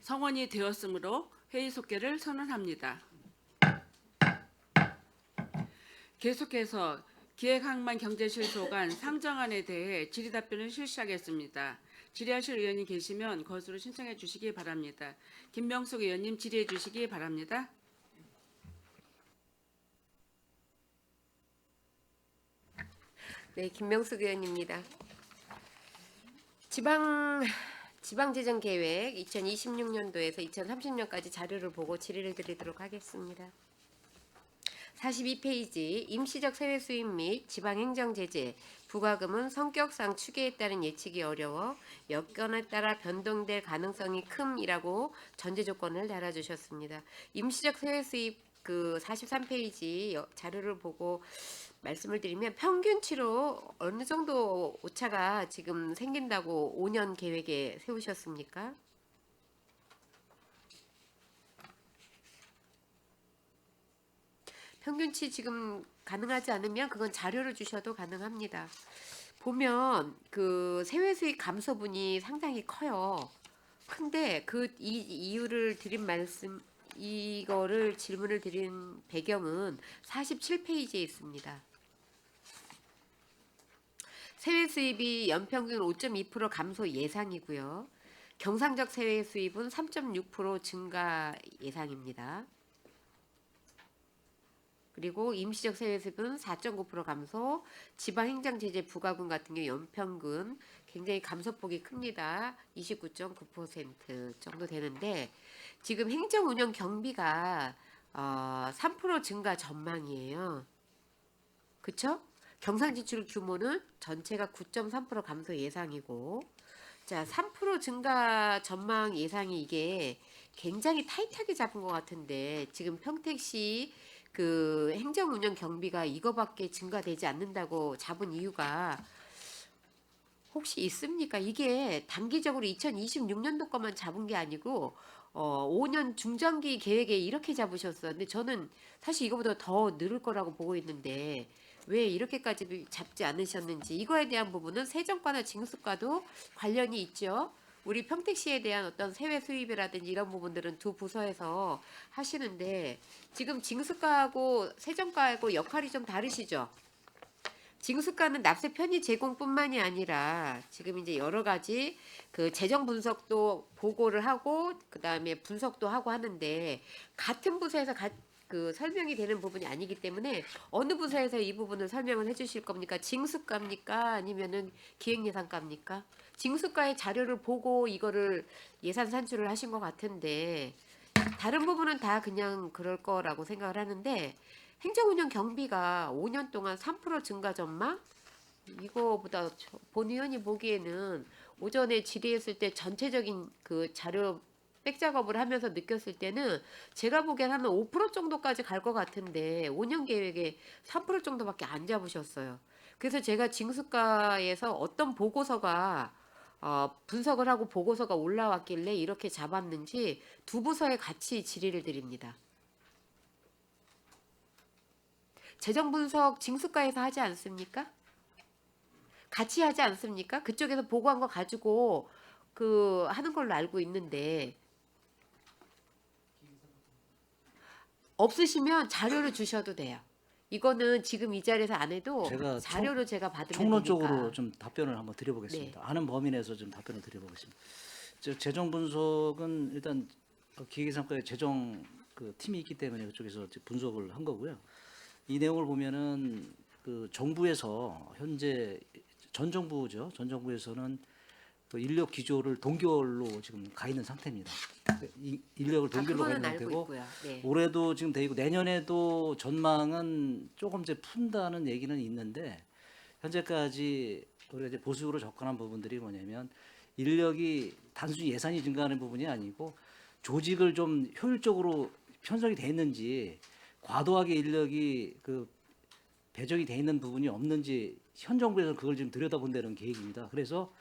성원이 되었으므로 회의 속개를 선언합니다. 계속해서 기획항만경제실소관 상정안에 대해 질의답변을 실시하겠습니다. 질의하실 의원이 계시면 것으로 신청해 주시기 바랍니다. 김명숙 의원님 질의해 주시기 바랍니다. 네, 김명숙 의원입니다. 지방재정계획 2026년도에서 2030년까지 자료를 보고 질의를 드리도록 하겠습니다. 42페이지 임시적 세외 수입 및 지방행정제재 부과금은 성격상 추계에 따른 예측이 어려워 여건에 따라 변동될 가능성이 큼이라고 전제 조건을 달아주셨습니다. 임시적 세외 수입 그 43페이지 자료를 보고 말씀을 드리면 평균치로 어느 정도 오차가 지금 생긴다고 5년 계획에 세우셨습니까? 평균치 지금 가능하지 않으면 그건 자료를 주셔도 가능합니다. 보면 그 세외 수익 감소분이 상당히 커요. 근데 이 이유를 드린 말씀 이거를 질문을 드린 배경은 47페이지에 있습니다. 세외 수입이 연평균 5.2% 감소 예상이고요. 경상적 세외 수입은 3.6% 증가 예상입니다. 그리고 임시적 세외 수입은 4.9% 감소, 지방행정제재 부과금 같은 경우 연평균 굉장히 감소폭이 큽니다. 29.9% 정도 되는데 지금 행정운영 경비가 3% 증가 전망이에요. 그쵸? 경상지출 규모는 전체가 9.3% 감소 예상이고, 자, 3% 증가 전망 예상이 이게 굉장히 타이트하게 잡은 것 같은데, 지금 평택시 그 행정운영 경비가 이거밖에 증가되지 않는다고 잡은 이유가 혹시 있습니까? 이게 단기적으로 2026년도 것만 잡은 게 아니고 5년 중장기 계획에 이렇게 잡으셨어요. 근데 저는 사실 이거보다 더 늘을 거라고 보고 있는데 왜 이렇게까지 잡지 않으셨는지 이거에 대한 부분은 세정과나 징수과도 관련이 있죠. 우리 평택시에 대한 어떤 세외 수입이라든지 이런 부분들은 두 부서에서 하시는데 지금 징수과하고 세정과하고 역할이 좀 다르시죠? 징수과는 납세 편의 제공뿐만이 아니라 지금 이제 여러 가지 그 재정 분석도 보고를 하고 그다음에 분석도 하고 하는데 같은 부서에서 그 설명이 되는 부분이 아니기 때문에 어느 부서에서 이 부분을 설명을 해주실 겁니까? 징수과입니까? 아니면은 기획예산과입니까? 징수과의 자료를 보고 이거를 예산 산출을 하신 것 같은데 다른 부분은 다 그냥 그럴 거라고 생각을 하는데 행정운영 경비가 5년 동안 3% 증가 전망? 이거보다 본 의원이 보기에는 오전에 질의했을 때 전체적인 그 자료 백작업을 하면서 느꼈을 때는 제가 보기엔 한 5% 정도까지 갈 것 같은데 5년 계획에 3% 정도밖에 안 잡으셨어요. 그래서 제가 징수과에서 어떤 보고서가 분석을 하고 보고서가 올라왔길래 이렇게 잡았는지 두 부서에 같이 질의를 드립니다. 재정 분석 징수과에서 하지 않습니까? 같이 하지 않습니까? 그쪽에서 보고한 거 가지고 그 하는 걸로 알고 있는데 없으시면 자료를 주셔도 돼요. 이거는 지금 이 자리에서 안 해도 제가 자료로 제가 받으면 총론적으로 되니까. 좀 답변을 한번 드려보겠습니다. 네. 아는 범위 내에서 좀 답변을 드려보겠습니다. 재정 분석은 일단 기획예산과의 재정 그 팀이 있기 때문에 그쪽에서 이제 분석을 한 거고요. 이 내용을 보면은 그 정부에서 현재 전 정부죠. 전 정부에서는 그 인력 기조를 동결로 지금 가 있는 상태입니다. 인력을 동결로 가 그거는 있는 알고 상태고 있고요. 네. 올해도 지금 돼 있고 내년에도 전망은 조금 이제 푼다는 얘기는 있는데 현재까지 우리가 이제 보수적으로 접근한 부분들이 뭐냐면 인력이 단순히 예산이 증가하는 부분이 아니고 조직을 좀 효율적으로 편성이 돼 있는지 과도하게 인력이 그 배정이 돼 있는 부분이 없는지 현 정부에서 그걸 지금 들여다본다는 계획입니다. 그래서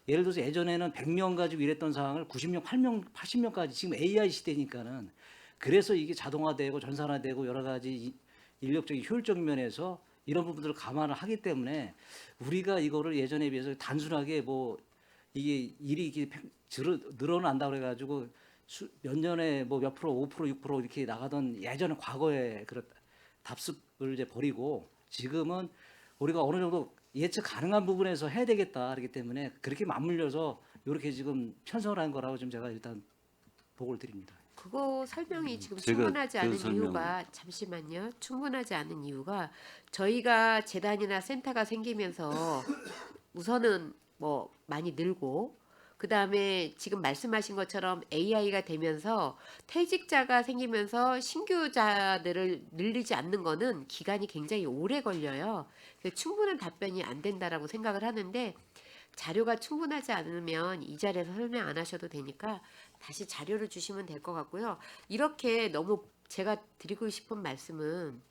예를 들어서 예전에는 100명 가지고 일했던 상황을 90명, 80명까지 지금 AI 시대니까는 그래서 이게 자동화되고 전산화되고 여러 가지 인력적인 효율적인 면에서 이런 부분들을 감안을 하기 때문에 우리가 이거를 예전에 비해서 단순하게 뭐 이게 일이 이렇게 늘어난다 그래가지고 몇 년에 뭐 몇 프로, 5%, 6% 이렇게 나가던 예전에 과거의 그런 답습을 이제 버리고 지금은 우리가 어느 정도 예측 가능한 부분에서 해야 되겠다. 그렇기 때문에 그렇게 맞물려서 이렇게 지금 편성을 한 거라고 지금 제가 일단 보고를 드립니다. 그거 설명이 지금 제가 충분하지 그 않은 설명- 이유가 잠시만요. 충분하지 않은 이유가 저희가 재단이나 센터가 생기면서 우선은 뭐 많이 늘고 그다음에 지금 말씀하신 것처럼 AI가 되면서 퇴직자가 생기면서 신규자들을 늘리지 않는 거는 기간이 굉장히 오래 걸려요. 그래서 충분한 답변이 안 된다라고 생각을 하는데 자료가 충분하지 않으면 이 자리에서 설명 안 하셔도 되니까 다시 자료를 주시면 될 것 같고요. 이렇게 너무 제가 드리고 싶은 말씀은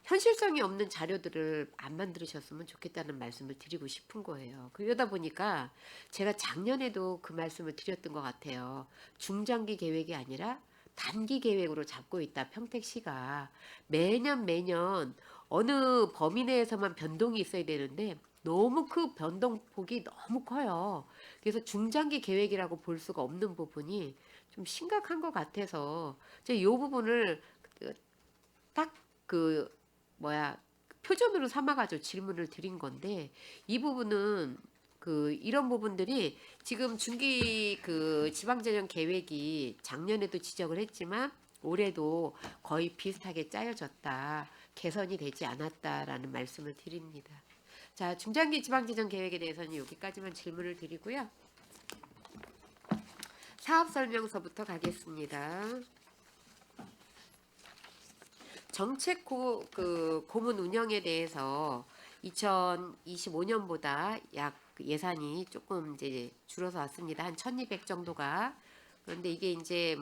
현실성이 없는 자료들을 안 만들으셨으면 좋겠다는 말씀을 드리고 싶은 거예요. 그러다 보니까 제가 작년에도 그 말씀을 드렸던 것 같아요. 중장기 계획이 아니라 단기 계획으로 잡고 있다. 평택시가 매년 어느 범위 내에서만 변동이 있어야 되는데 너무 그 변동폭이 너무 커요. 그래서 중장기 계획이라고 볼 수가 없는 부분이 좀 심각한 것 같아서 제가 이 부분을 딱 그 표준으로 삼아가지고 질문을 드린 건데 이 부분은 이런 부분들이 지금 중기 지방재정 계획이 작년에도 지적을 했지만 올해도 거의 비슷하게 짜여졌다. 개선이 되지 않았다라는 말씀을 드립니다. 자, 중장기 지방재정 계획에 대해서는 여기까지만 질문을 드리고요. 사업 설명서부터 가겠습니다. 정책 고문 운영에 대해서 2025년보다 약 예산이 조금 이제 줄어서 왔습니다. 한 1,200 정도가. 그런데 이게 이제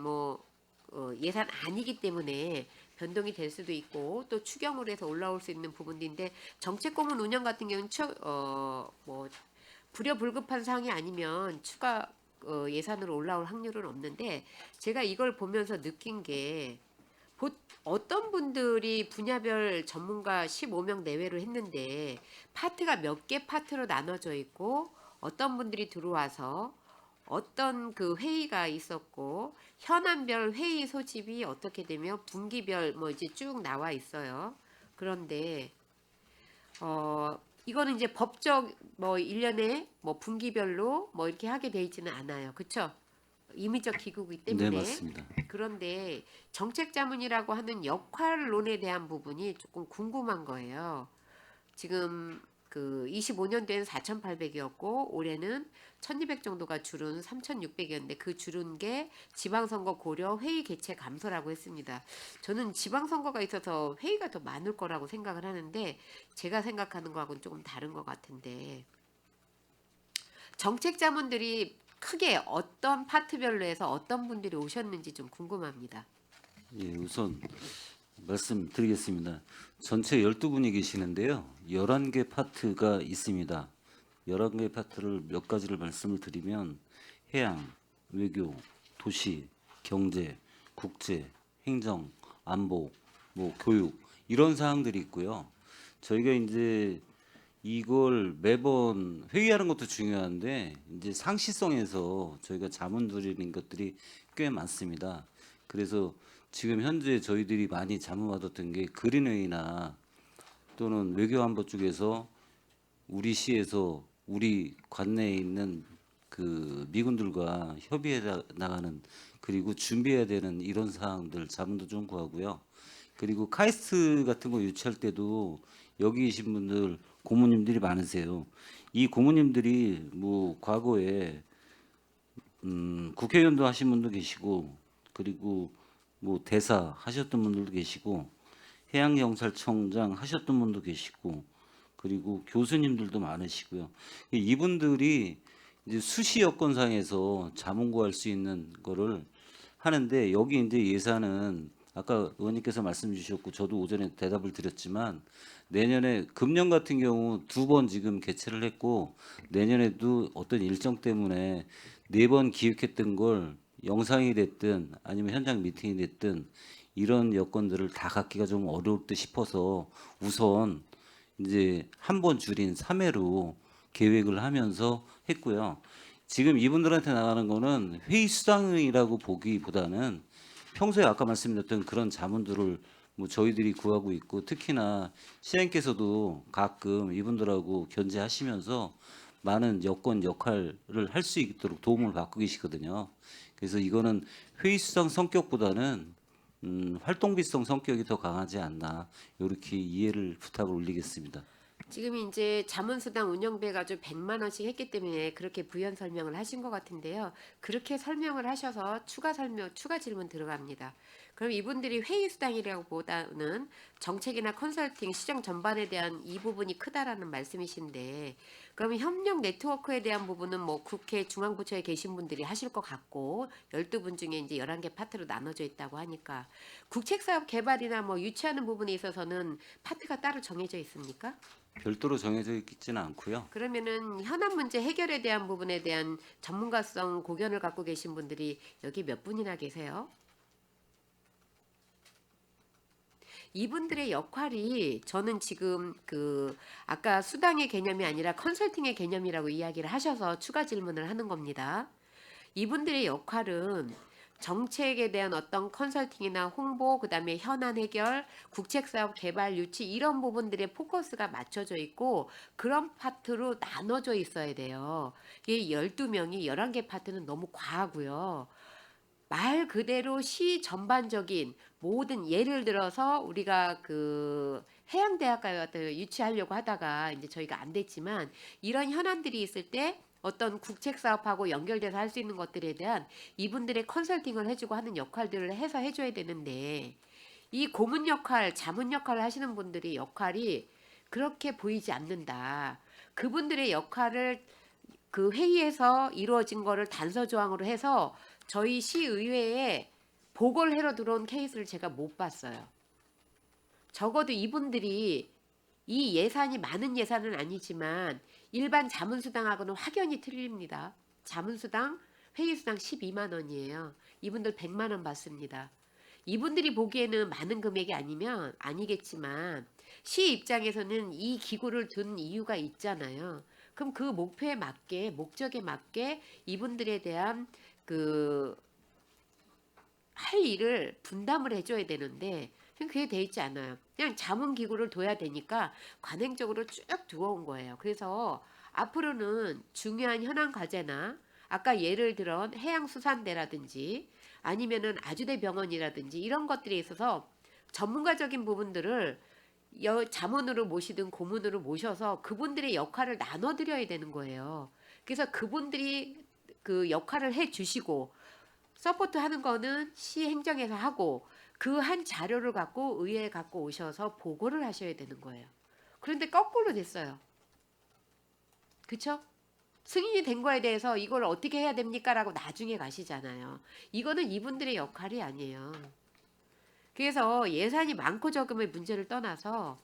예산 아니기 때문에 변동이 될 수도 있고 또 추경으로 해서 올라올 수 있는 부분인데 정책 고문 운영 같은 경우는 불효불급한 사항이 아니면 추가 예산으로 올라올 확률은 없는데 제가 이걸 보면서 느낀 게 어떤 분들이 분야별 전문가 15명 내외로 했는데 파트가 몇 개 파트로 나눠져 있고 어떤 분들이 들어와서 어떤 회의가 있었고 현안별 회의 소집이 어떻게 되며 분기별 이제 쭉 나와 있어요. 그런데 이거는 이제 법적 1년에 분기별로 이렇게 하게 돼 있지는 않아요. 그렇죠? 임의적 기구이기 때문에. 네, 맞습니다. 그런데 정책자문이라고 하는 역할론에 대한 부분이 조금 궁금한 거예요. 지금 25년도에는 4,800이었고 올해는 1,200 정도가 줄은 3,600이었는데 그 줄은 게 지방선거 고려 회의 개최 감소라고 했습니다. 저는 지방선거가 있어서 회의가 더 많을 거라고 생각을 하는데 제가 생각하는 거하고는 조금 다른 것 같은데 정책자문들이 크게 어떤 파트별로 해서 어떤 분들이 오셨는지 좀 궁금합니다. 예, 우선 말씀드리겠습니다. 전체 12분이 계시는데요. 11개 파트가 있습니다. 11개 파트를 몇 가지를 말씀을 드리면 해양, 외교, 도시, 경제, 국제, 행정, 안보, 교육 이런 사항들이 있고요. 저희가 이제 이걸 매번 회의하는 것도 중요한데 이제 상시성에서 저희가 자문 드리는 것들이 꽤 많습니다. 그래서 지금 현재 저희들이 많이 자문 받았던 게 그린웨이나 또는 외교안보 쪽에서 우리 시에서 우리 관내에 있는 미군들과 협의해 나가는 그리고 준비해야 되는 이런 사항들 자문도 좀 구하고요. 그리고 카이스트 같은 거 유치할 때도 여기 계신 분들 고모님들이 많으세요. 이 고모님들이 과거에 국회의원도 하신 분도 계시고 그리고 대사 하셨던 분들도 계시고 해양경찰청장 하셨던 분도 계시고 그리고 교수님들도 많으시고요. 이분들이 이제 수시 여건상에서 자문 구할 수 있는 거를 하는데 여기 이제 예산은 아까 의원님께서 말씀 주셨고 저도 오전에 대답을 드렸지만 내년에 금년 같은 경우 2번 지금 개최를 했고 내년에도 어떤 일정 때문에 4번 기획했던 걸 영상이 됐든 아니면 현장 미팅이 됐든 이런 여건들을 다 갖기가 좀 어려울 듯 싶어서 우선 이제 한 번 줄인 3회로 계획을 하면서 했고요. 지금 이분들한테 나가는 거는 회의 수당이라고 보기보다는 평소에 아까 말씀드렸던 그런 자문들을 뭐 저희들이 구하고 있고, 특히나 시장님께서도 가끔 이분들하고 견제하시면서 많은 여건 역할을 할 수 있도록 도움을 받고 계시거든요. 그래서 이거는 회의 수당 성격보다는 활동비성 성격이 더 강하지 않나, 이렇게 이해를 부탁을 올리겠습니다. 지금 이제 자문수당 운영비가 아주 100만 원씩 했기 때문에 그렇게 부연 설명을 하신 것 같은데요. 그렇게 설명을 하셔서 추가 질문 들어갑니다. 그럼 이분들이 회의 수당이라고 보다는 정책이나 컨설팅, 시정 전반에 대한 이 부분이 크다라는 말씀이신데, 그러면 협력 네트워크에 대한 부분은 뭐 국회 중앙부처에 계신 분들이 하실 것 같고, 12분 중에 이제 11개 파트로 나눠져 있다고 하니까, 국책사업 개발이나 뭐 유치하는 부분에 있어서는 파트가 따로 정해져 있습니까? 별도로 정해져 있지는 않고요. 그러면은 현안 문제 해결에 대한 부분에 대한 전문가성 고견을 갖고 계신 분들이 여기 몇 분이나 계세요? 이분들의 역할이 저는 지금 그 아까 수당의 개념이 아니라 컨설팅의 개념이라고 이야기를 하셔서 추가 질문을 하는 겁니다. 이분들의 역할은 정책에 대한 어떤 컨설팅이나 홍보, 그다음에 현안 해결, 국책사업 개발 유치 이런 부분들의 포커스가 맞춰져 있고 그런 파트로 나눠져 있어야 돼요. 이 12명이 11개 파트는 너무 과하고요. 말 그대로 시 전반적인 모든 예를 들어서 우리가 그 해양대학가에 유치하려고 하다가 이제 저희가 안 됐지만 이런 현안들이 있을 때 어떤 국책 사업하고 연결돼서 할 수 있는 것들에 대한 이분들의 컨설팅을 해주고 하는 역할들을 해서 해줘야 되는데 이 고문 역할, 자문 역할을 하시는 분들이 역할이 그렇게 보이지 않는다. 그분들의 역할을 그 회의에서 이루어진 거를 단서 조항으로 해서 저희 시의회에 보고를 해로 들어온 케이스를 제가 못 봤어요. 적어도 이분들이 이 예산이 많은 예산은 아니지만 일반 자문수당하고는 확연히 틀립니다. 자문수당, 회의수당 12만 원이에요. 이분들 100만 원 받습니다. 이분들이 보기에는 많은 금액이 아니겠지만 시 입장에서는 이 기구를 둔 이유가 있잖아요. 그럼 그 목표에 맞게, 목적에 맞게 이분들에 대한 그 할 일을 분담을 해줘야 되는데 그게 돼 있지 않아요. 그냥 자문기구를 둬야 되니까 관행적으로 쭉 두어온 거예요. 그래서 앞으로는 중요한 현안 과제나 아까 예를 들어 해양수산대라든지 아니면은 아주대 병원이라든지 이런 것들에 있어서 전문가적인 부분들을 자문으로 모시든 고문으로 모셔서 그분들의 역할을 나눠드려야 되는 거예요. 그래서 그분들이 그 역할을 해주시고 서포트 하는 거는 시 행정에서 하고 그 한 자료를 갖고 의회에 갖고 오셔서 보고를 하셔야 되는 거예요. 그런데 거꾸로 됐어요. 그쵸? 승인이 된 거에 대해서 이걸 어떻게 해야 됩니까? 라고 나중에 가시잖아요. 이거는 이분들의 역할이 아니에요. 그래서 예산이 많고 적음의 문제를 떠나서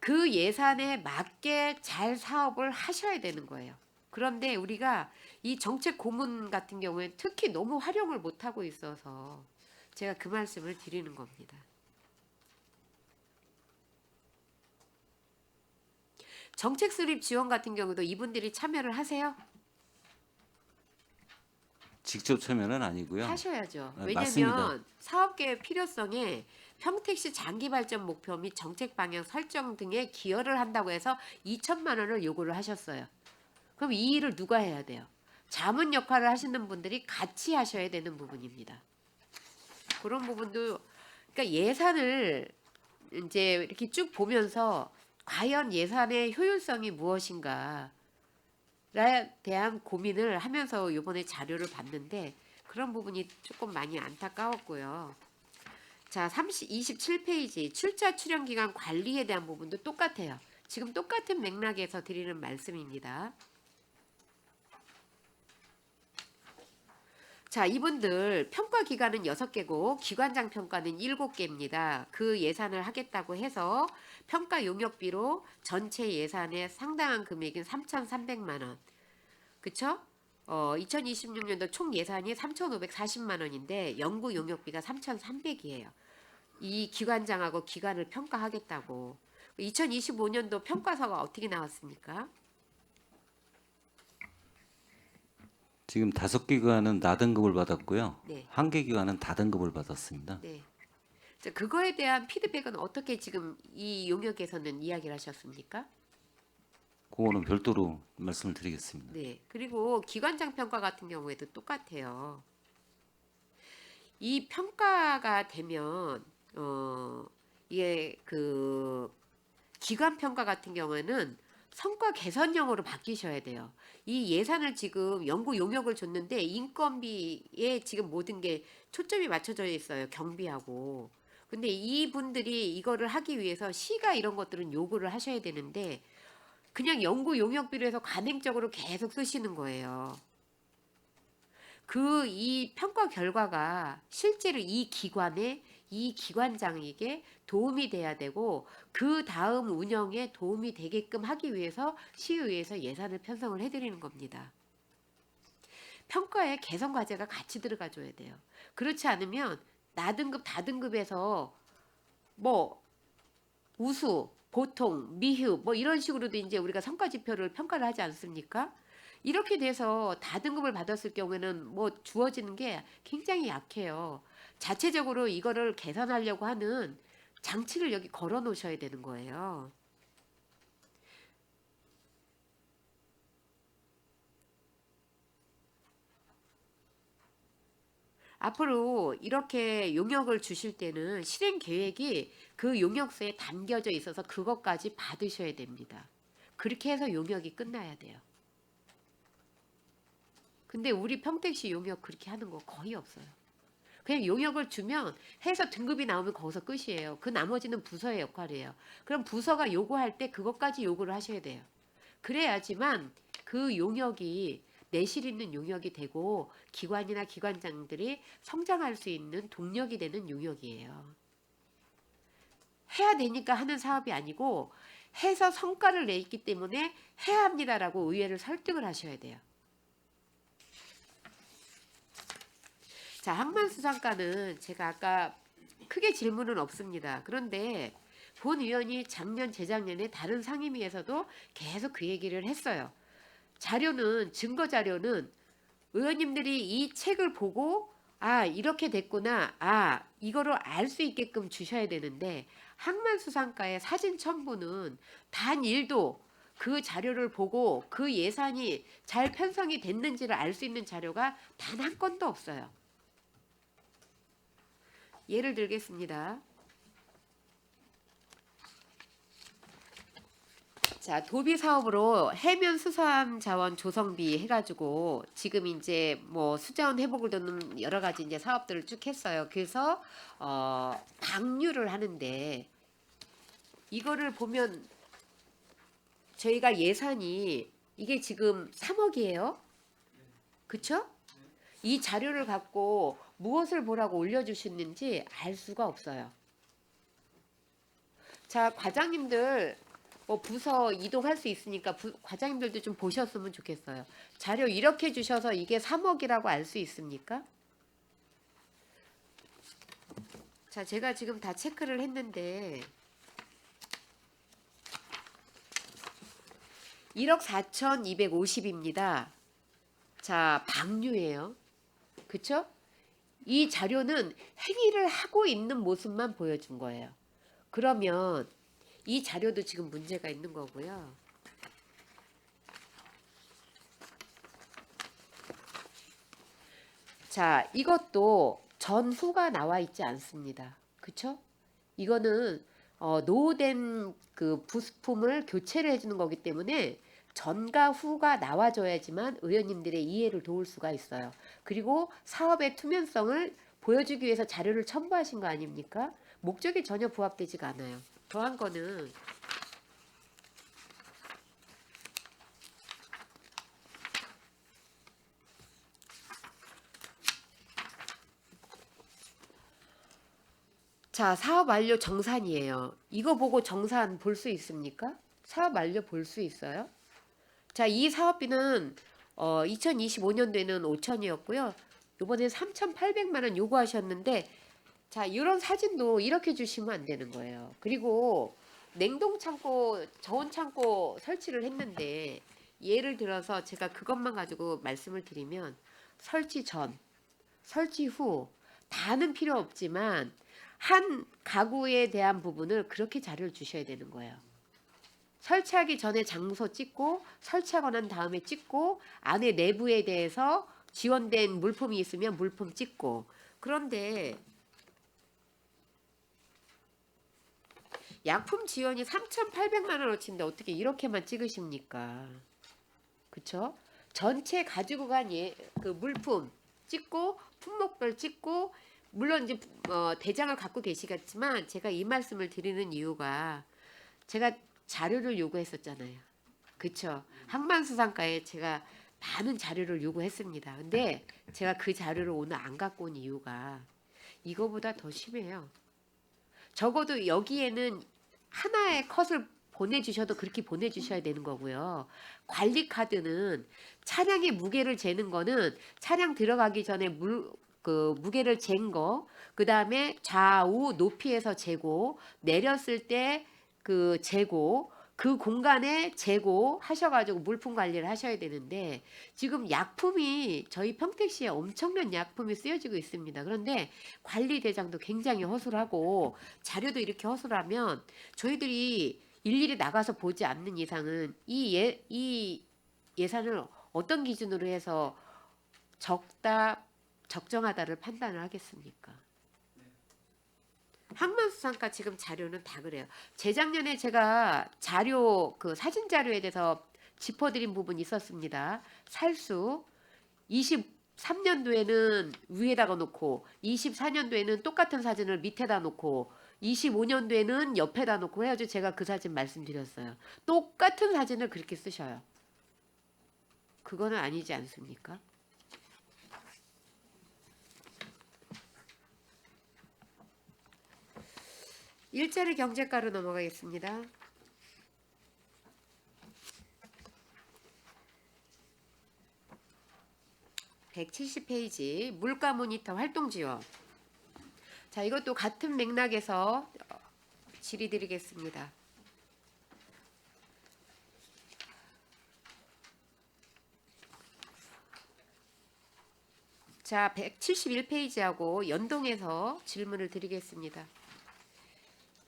그 예산에 맞게 잘 사업을 하셔야 되는 거예요. 그런데 우리가 이 정책 고문 같은 경우에 특히 너무 활용을 못하고 있어서 제가 그 말씀을 드리는 겁니다. 정책 수립 지원 같은 경우도 이분들이 참여를 하세요? 직접 참여는 아니고요. 하셔야죠. 네, 왜냐하면 맞습니다. 사업계획 필요성에 평택시 장기 발전 목표 및 정책 방향 설정 등에 기여를 한다고 해서 2천만 원을 요구를 하셨어요. 그럼 이 일을 누가 해야 돼요? 자문 역할을 하시는 분들이 같이 하셔야 되는 부분입니다. 그런 부분도 그러니까 예산을 이제 이렇게 쭉 보면서 과연 예산의 효율성이 무엇인가에 대한 고민을 하면서 이번에 자료를 봤는데 그런 부분이 조금 많이 안타까웠고요. 자, 27페이지 출자 출연 기간 관리에 대한 부분도 똑같아요. 지금 똑같은 맥락에서 드리는 말씀입니다. 자, 이분들 평가 기간은 6개고 기관장 평가는 7개입니다. 그 예산을 하겠다고 해서 평가 용역비로 전체 예산의 상당한 금액인 3,300만 원. 그쵸? 2026년도 총 예산이 3,540만 원인데 연구 용역비가 3,300이에요. 이 기관장하고 기관을 평가하겠다고. 2025년도 평가서가 어떻게 나왔습니까? 지금 5개 기관은 나등급을 받았고요. 네. 1개 기관은 다등급을 받았습니다. 네. 자, 그거에 대한 피드백은 어떻게 지금 이 용역에서는 이야기를 하셨습니까? 그거는 별도로 말씀을 드리겠습니다. 네. 그리고 기관장 평가 같은 경우에도 똑같아요. 이 평가가 되면 이게 그 기관 평가 같은 경우에는 성과 개선형으로 바뀌셔야 돼요. 이 예산을 지금 연구 용역을 줬는데 인건비에 지금 모든 게 초점이 맞춰져 있어요. 경비하고. 근데 이분들이 이거를 하기 위해서 시가 이런 것들은 요구를 하셔야 되는데 그냥 연구 용역비로 해서 관행적으로 계속 쓰시는 거예요. 그 이 평가 결과가 실제로 이 기관에 이 기관장에게 도움이 돼야 되고 그 다음 운영에 도움이 되게끔 하기 위해서 시의회에서 예산을 편성을 해드리는 겁니다. 평가에 개선 과제가 같이 들어가 줘야 돼요. 그렇지 않으면 나등급 다등급에서 뭐 우수, 보통, 미흡 뭐 이런 식으로도 이제 우리가 성과 지표를 평가를 하지 않습니까? 이렇게 돼서 다등급을 받았을 경우에는 뭐 주어지는 게 굉장히 약해요. 자체적으로 이거를 개선하려고 하는 장치를 여기 걸어 놓으셔야 되는 거예요. 앞으로 이렇게 용역을 주실 때는 실행 계획이 그 용역서에 담겨져 있어서 그것까지 받으셔야 됩니다. 그렇게 해서 용역이 끝나야 돼요. 근데 우리 평택시 용역 그렇게 하는 거 거의 없어요. 그냥 용역을 주면 해서 등급이 나오면 거기서 끝이에요. 그 나머지는 부서의 역할이에요. 그럼 부서가 요구할 때 그것까지 요구를 하셔야 돼요. 그래야지만 그 용역이 내실 있는 용역이 되고 기관이나 기관장들이 성장할 수 있는 동력이 되는 용역이에요. 해야 되니까 하는 사업이 아니고 해서 성과를 냈기 때문에 해야 합니다라고 의회를 설득을 하셔야 돼요. 자, 항만수산과는 제가 아까 크게 질문은 없습니다. 그런데 본 의원이 작년, 재작년에 다른 상임위에서도 계속 그 얘기를 했어요. 자료는, 증거 자료는 의원님들이 이 책을 보고 아, 이렇게 됐구나. 아, 이거를 알 수 있게끔 주셔야 되는데 항만수산과의 사진 첨부는 단 1도 그 자료를 보고 그 예산이 잘 편성이 됐는지를 알 수 있는 자료가 단 한 건도 없어요. 예를 들겠습니다. 자, 도비 사업으로 해면 수산 자원 조성비 해가지고 지금 이제 뭐 수자원 회복을 돕는 여러 가지 이제 사업들을 쭉 했어요. 그래서 방류를 하는데 이거를 보면 저희가 예산이 이게 지금 3억이에요. 그쵸? 이 자료를 갖고 무엇을 보라고 올려주셨는지 알 수가 없어요. 자, 과장님들 뭐 부서 이동할 수 있으니까 과장님들도 좀 보셨으면 좋겠어요. 자료 이렇게 주셔서 이게 3억이라고 알 수 있습니까? 자, 제가 지금 다 체크를 했는데 1억 4,250입니다. 자, 방류예요. 그쵸? 이 자료는 행위를 하고 있는 모습만 보여준 거예요. 그러면 이 자료도 지금 문제가 있는 거고요. 자, 이것도 전후가 나와 있지 않습니다. 그쵸? 이거는 노후된 그 부품을 교체를 해주는 거기 때문에 전과 후가 나와줘야지만 의원님들의 이해를 도울 수가 있어요. 그리고 사업의 투명성을 보여주기 위해서 자료를 첨부하신 거 아닙니까? 목적이 전혀 부합되지가 않아요. 더한 거는 자, 사업 완료 정산이에요. 이거 보고 정산 볼 수 있습니까? 사업 완료 볼 수 있어요? 자, 이 사업비는 2025년도에는 5천이었고요. 이번에 3,800만 원 요구하셨는데 자, 이런 사진도 이렇게 주시면 안 되는 거예요. 그리고 냉동 창고, 저온 창고 설치를 했는데 예를 들어서 제가 그것만 가지고 말씀을 드리면 설치 전, 설치 후 다는 필요 없지만 한 가구에 대한 부분을 그렇게 자료를 주셔야 되는 거예요. 설치하기 전에 장소 찍고 설치하고 난 다음에 찍고 안에 내부에 대해서 지원된 물품이 있으면 물품 찍고. 그런데 약품 지원이 3,800만 원어치인데 어떻게 이렇게만 찍으십니까? 그쵸? 전체 가지고 간 그 물품 찍고 품목별 찍고 물론 이제 대장을 갖고 계시겠지만 제가 이 말씀을 드리는 이유가 제가 자료를 요구했었잖아요. 그쵸? 항만수산과에 제가 많은 자료를 요구했습니다. 근데 제가 그 자료를 오늘 안 갖고 온 이유가 이거보다 더 심해요. 적어도 여기에는 하나의 컷을 보내주셔도 그렇게 보내주셔야 되는 거고요. 관리 카드는 차량의 무게를 재는 거는 차량 들어가기 전에 그 무게를 잰 거, 그 다음에 좌우 높이에서 재고, 내렸을 때 그 재고, 그 공간에 재고 하셔가지고 물품 관리를 하셔야 되는데 지금 약품이 저희 평택시에 엄청난 약품이 쓰여지고 있습니다. 그런데 관리 대장도 굉장히 허술하고 자료도 이렇게 허술하면 저희들이 일일이 나가서 보지 않는 이상은 이 예산을 어떤 기준으로 해서 적다, 적정하다를 판단을 하겠습니까? 항만수산과 지금 자료는 다 그래요. 재작년에 제가 자료 그 사진 자료에 대해서 짚어드린 부분이 있었습니다. 살수 23년도에는 위에다가 놓고 24년도에는 똑같은 사진을 밑에다 놓고 25년도에는 옆에다 놓고 해가지고 제가 그 사진 말씀드렸어요. 똑같은 사진을 그렇게 쓰셔요. 그거는 아니지 않습니까? 일자리 경제가로 넘어가겠습니다. (170페이지) 물가 모니터 활동 지원. 자, 이것도 같은 맥락에서 질의드리겠습니다. 자, 171페이지하고 연동해서 질문을 드리겠습니다.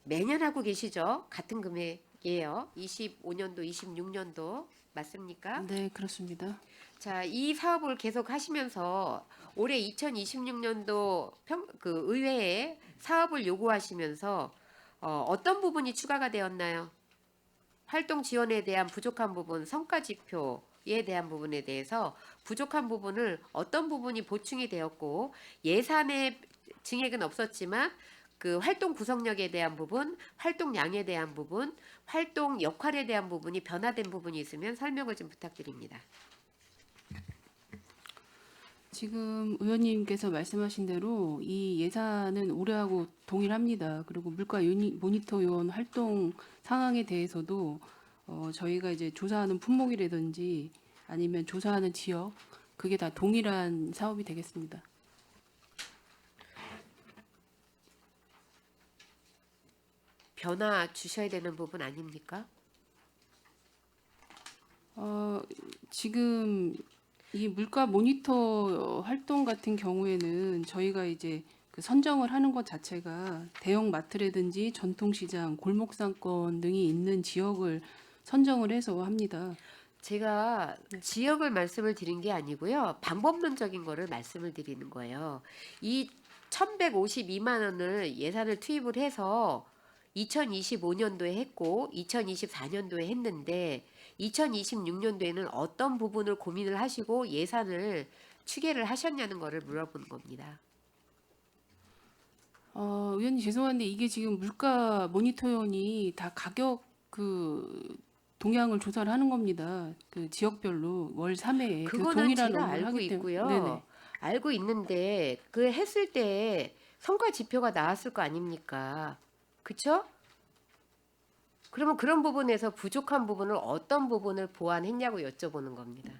매년 하고 계시죠? 같은 금액이에요. 25년도, 26년도 맞습니까? 네, 그렇습니다. 자, 이 사업을 계속 하시면서 올해 2026년도 그 의회에 사업을 요구하시면서 어떤 부분이 추가가 되었나요? 활동 지원에 대한 부족한 부분, 성과 지표에 대한 부분에 대해서 부족한 부분을 어떤 부분이 보충이 되었고 예산의 증액은 없었지만 그 활동 구성력에 대한 부분, 활동량에 대한 부분, 활동 역할에 대한 부분이 변화된 부분이 있으면 설명을 좀 부탁드립니다. 지금 의원님께서 말씀하신 대로 이 예산은 올해하고 동일합니다. 그리고 물가 모니터 요원 활동 상황에 대해서도 저희가 이제 조사하는 품목이라든지 아니면 조사하는 지역 그게 다 동일한 사업이 되겠습니다. 변화 주셔야 되는 부분 아닙니까? 지금 이 물가 모니터 활동 같은 경우에는 저희가 이제 그 선정을 하는 것 자체가 대형 마트라든지 전통시장, 골목상권 등이 있는 지역을 선정을 해서 합니다. 제가 지역을 말씀을 드린 게 아니고요. 방법론적인 거를 말씀을 드리는 거예요. 이 1,152만 원을 예산을 투입을 해서 2025년도에 했고 2024년도에 했는데 2026년도에는 어떤 부분을 고민을 하시고 예산을 추계를 하셨냐는 거를 물어보는 겁니다. 의원님 죄송한데 이게 지금 물가 모니터원이 다 가격 그 동향을 조사를 하는 겁니다. 그 지역별로 월 3회에 그거는 동일한 제가 업무를 알고 하기 때문에. 있고요. 네네. 알고 있는데 그 했을 때 성과 지표가 나왔을 거 아닙니까? 그쵸? 그러면 그런 부분에서 부족한 부분을 어떤 부분을 보완했냐고 여쭤보는 겁니다.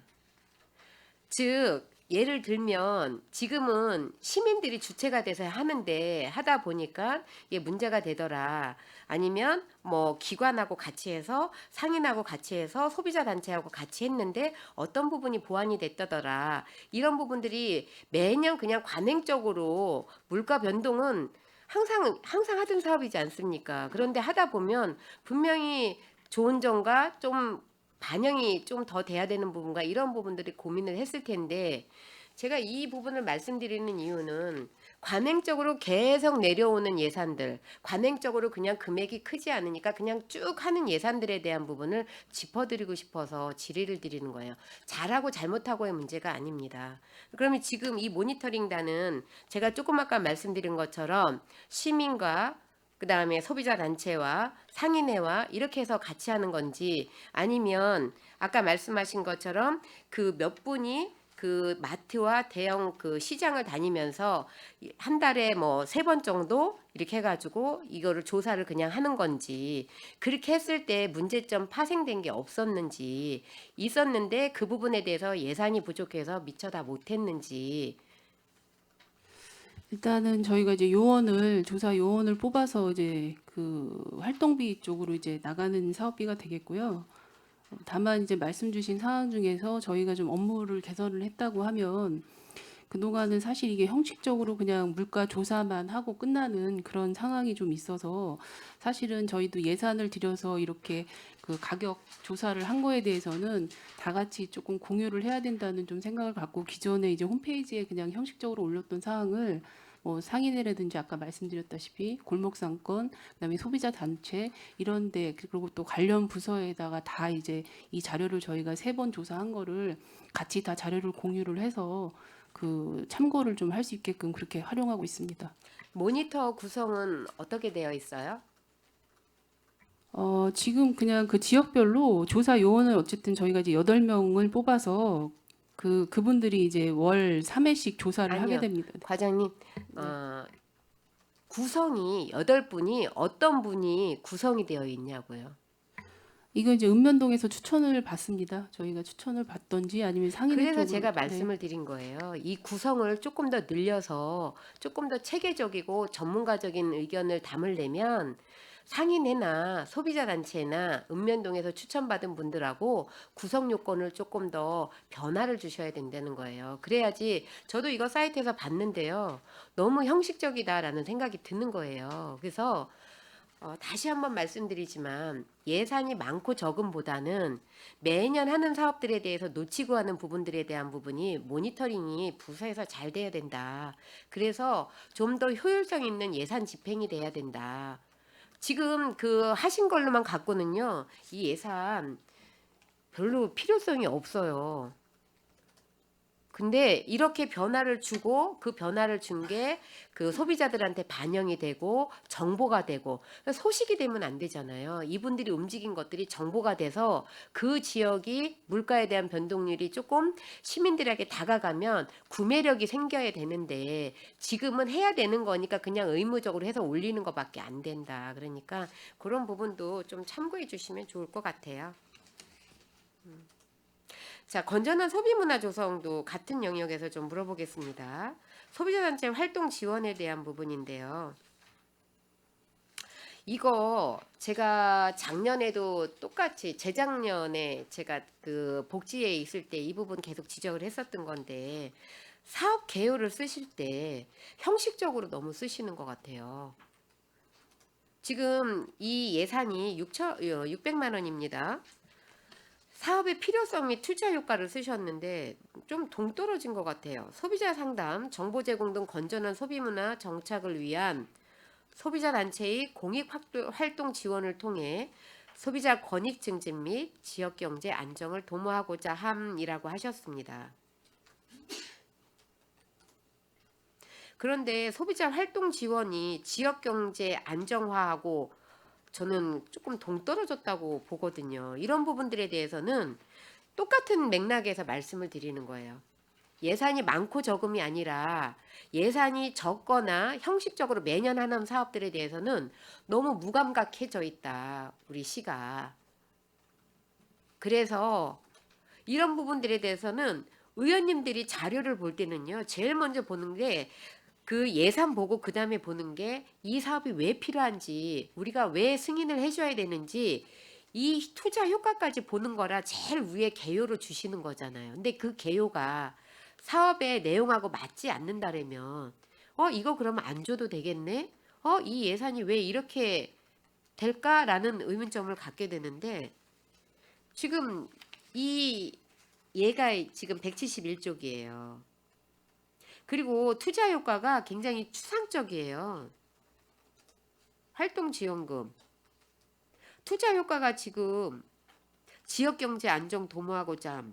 즉 예를 들면 지금은 시민들이 주체가 돼서 하는데 하다 보니까 이게 문제가 되더라. 아니면 뭐 기관하고 같이 해서 상인하고 같이 해서 소비자 단체하고 같이 했는데 어떤 부분이 보완이 됐다더라. 이런 부분들이 매년 그냥 관행적으로 물가 변동은 항상 하던 사업이지 않습니까? 그런데 하다 보면 분명히 좋은 점과 좀 반영이 좀 더 돼야 되는 부분과 이런 부분들이 고민을 했을 텐데 제가 이 부분을 말씀드리는 이유는 관행적으로 계속 내려오는 예산들, 관행적으로 그냥 금액이 크지 않으니까 그냥 쭉 하는 예산들에 대한 부분을 짚어드리고 싶어서 질의를 드리는 거예요. 잘하고 잘못하고의 문제가 아닙니다. 그러면 지금 이 모니터링단은 제가 조금 아까 말씀드린 것처럼 시민과 그다음에 소비자 단체와 상인회와 이렇게 해서 같이 하는 건지 아니면 아까 말씀하신 것처럼 그 몇 분이 그 마트와 대형 그 시장을 다니면서 한 달에 뭐 3번 정도 이렇게 해가지고 이거를 조사를 그냥 하는 건지 그렇게 했을 때 문제점 파생된 게 없었는지 있었는데 그 부분에 대해서 예산이 부족해서 미처 다 못했는지 일단은 저희가 이제 조사 요원을 뽑아서 이제 그 활동비 쪽으로 이제 나가는 사업비가 되겠고요. 다만 이제 말씀 주신 사항 중에서 저희가 좀 업무를 개선을 했다고 하면 그동안은 사실 이게 형식적으로 그냥 물가 조사만 하고 끝나는 그런 상황이 좀 있어서 사실은 저희도 예산을 들여서 이렇게 그 가격 조사를 한 거에 대해서는 다 같이 조금 공유를 해야 된다는 좀 생각을 갖고 기존에 이제 홈페이지에 그냥 형식적으로 올렸던 사항을 뭐 상인회라든지 아까 말씀드렸다시피 골목상권, 그다음에 소비자 단체 이런데 그리고 또 관련 부서에다가 다 이제 이 자료를 저희가 3번 조사한 거를 같이 다 자료를 공유를 해서 그 참고를 좀 할 수 있게끔 그렇게 활용하고 있습니다. 모니터 구성은 어떻게 되어 있어요? 지금 그냥 그 지역별로 조사 요원을 어쨌든 저희가 이제 8명을 뽑아서 그분들이 이제 월 3회씩 조사를 아니요. 하게 됩니다. 과장님, 구성이 8분이 어떤 분이 구성이 되어 있냐고요. 이거 이제 읍면동에서 추천을 받습니다. 저희가 추천을 받던지 아니면 상인회 그래서 쪽으로 제가 네. 말씀을 드린 거예요. 이 구성을 조금 더 늘려서 조금 더 체계적이고 전문가적인 의견을 담으려면 상인회나 소비자단체나 읍면동에서 추천받은 분들하고 구성 요건을 조금 더 변화를 주셔야 된다는 거예요. 그래야지 저도 이거 사이트에서 봤는데요. 너무 형식적이다라는 생각이 드는 거예요. 그래서 다시 한번 말씀드리지만 예산이 많고 적음보다는 매년 하는 사업들에 대해서 놓치고 하는 부분들에 대한 부분이 모니터링이 부서에서 잘 돼야 된다. 그래서 좀 더 효율성 있는 예산 집행이 돼야 된다. 지금 그 하신 걸로만 갖고는요, 이 예산 별로 필요성이 없어요. 근데 이렇게 변화를 주고 그 변화를 준 게 그 소비자들한테 반영이 되고 정보가 되고 소식이 되면 안 되잖아요. 이분들이 움직인 것들이 정보가 돼서 그 지역이 물가에 대한 변동률이 조금 시민들에게 다가가면 구매력이 생겨야 되는데 지금은 해야 되는 거니까 그냥 의무적으로 해서 올리는 것밖에 안 된다. 그러니까 그런 부분도 좀 참고해 주시면 좋을 것 같아요. 자, 건전한 소비문화 조성도 같은 영역에서 좀 물어보겠습니다. 소비자단체 활동 지원에 대한 부분인데요. 이거 제가 작년에도 똑같이 재작년에 제가 그 복지에 있을 때 이 부분 계속 지적을 했었던 건데 사업 개요를 쓰실 때 형식적으로 너무 쓰시는 것 같아요. 지금 이 예산이 600만 원입니다. 사업의 필요성 및 투자 효과를 쓰셨는데 좀 동떨어진 것 같아요. 소비자 상담, 정보 제공 등 건전한 소비 문화 정착을 위한 소비자 단체의 공익 활동 지원을 통해 소비자 권익 증진 및 지역 경제 안정을 도모하고자 함이라고 하셨습니다. 그런데 소비자 활동 지원이 지역 경제 안정화하고 저는 조금 동떨어졌다고 보거든요. 이런 부분들에 대해서는 똑같은 맥락에서 말씀을 드리는 거예요. 예산이 많고 적음이 아니라 예산이 적거나 형식적으로 매년 하는 사업들에 대해서는 너무 무감각해져 있다. 우리 시가. 그래서 이런 부분들에 대해서는 의원님들이 자료를 볼 때는요, 제일 먼저 보는 게 그 예산 보고 그 다음에 보는 게 이 사업이 왜 필요한지, 우리가 왜 승인을 해줘야 되는지, 이 투자 효과까지 보는 거라 제일 위에 개요로 주시는 거잖아요. 근데 그 개요가 사업의 내용하고 맞지 않는다라면, 이거 그러면 안 줘도 되겠네? 이 예산이 왜 이렇게 될까라는 의문점을 갖게 되는데, 지금 얘가 지금 171쪽이에요. 그리고 투자 효과가 굉장히 추상적이에요. 활동지원금. 투자 효과가 지금 지역경제 안정 도모하고자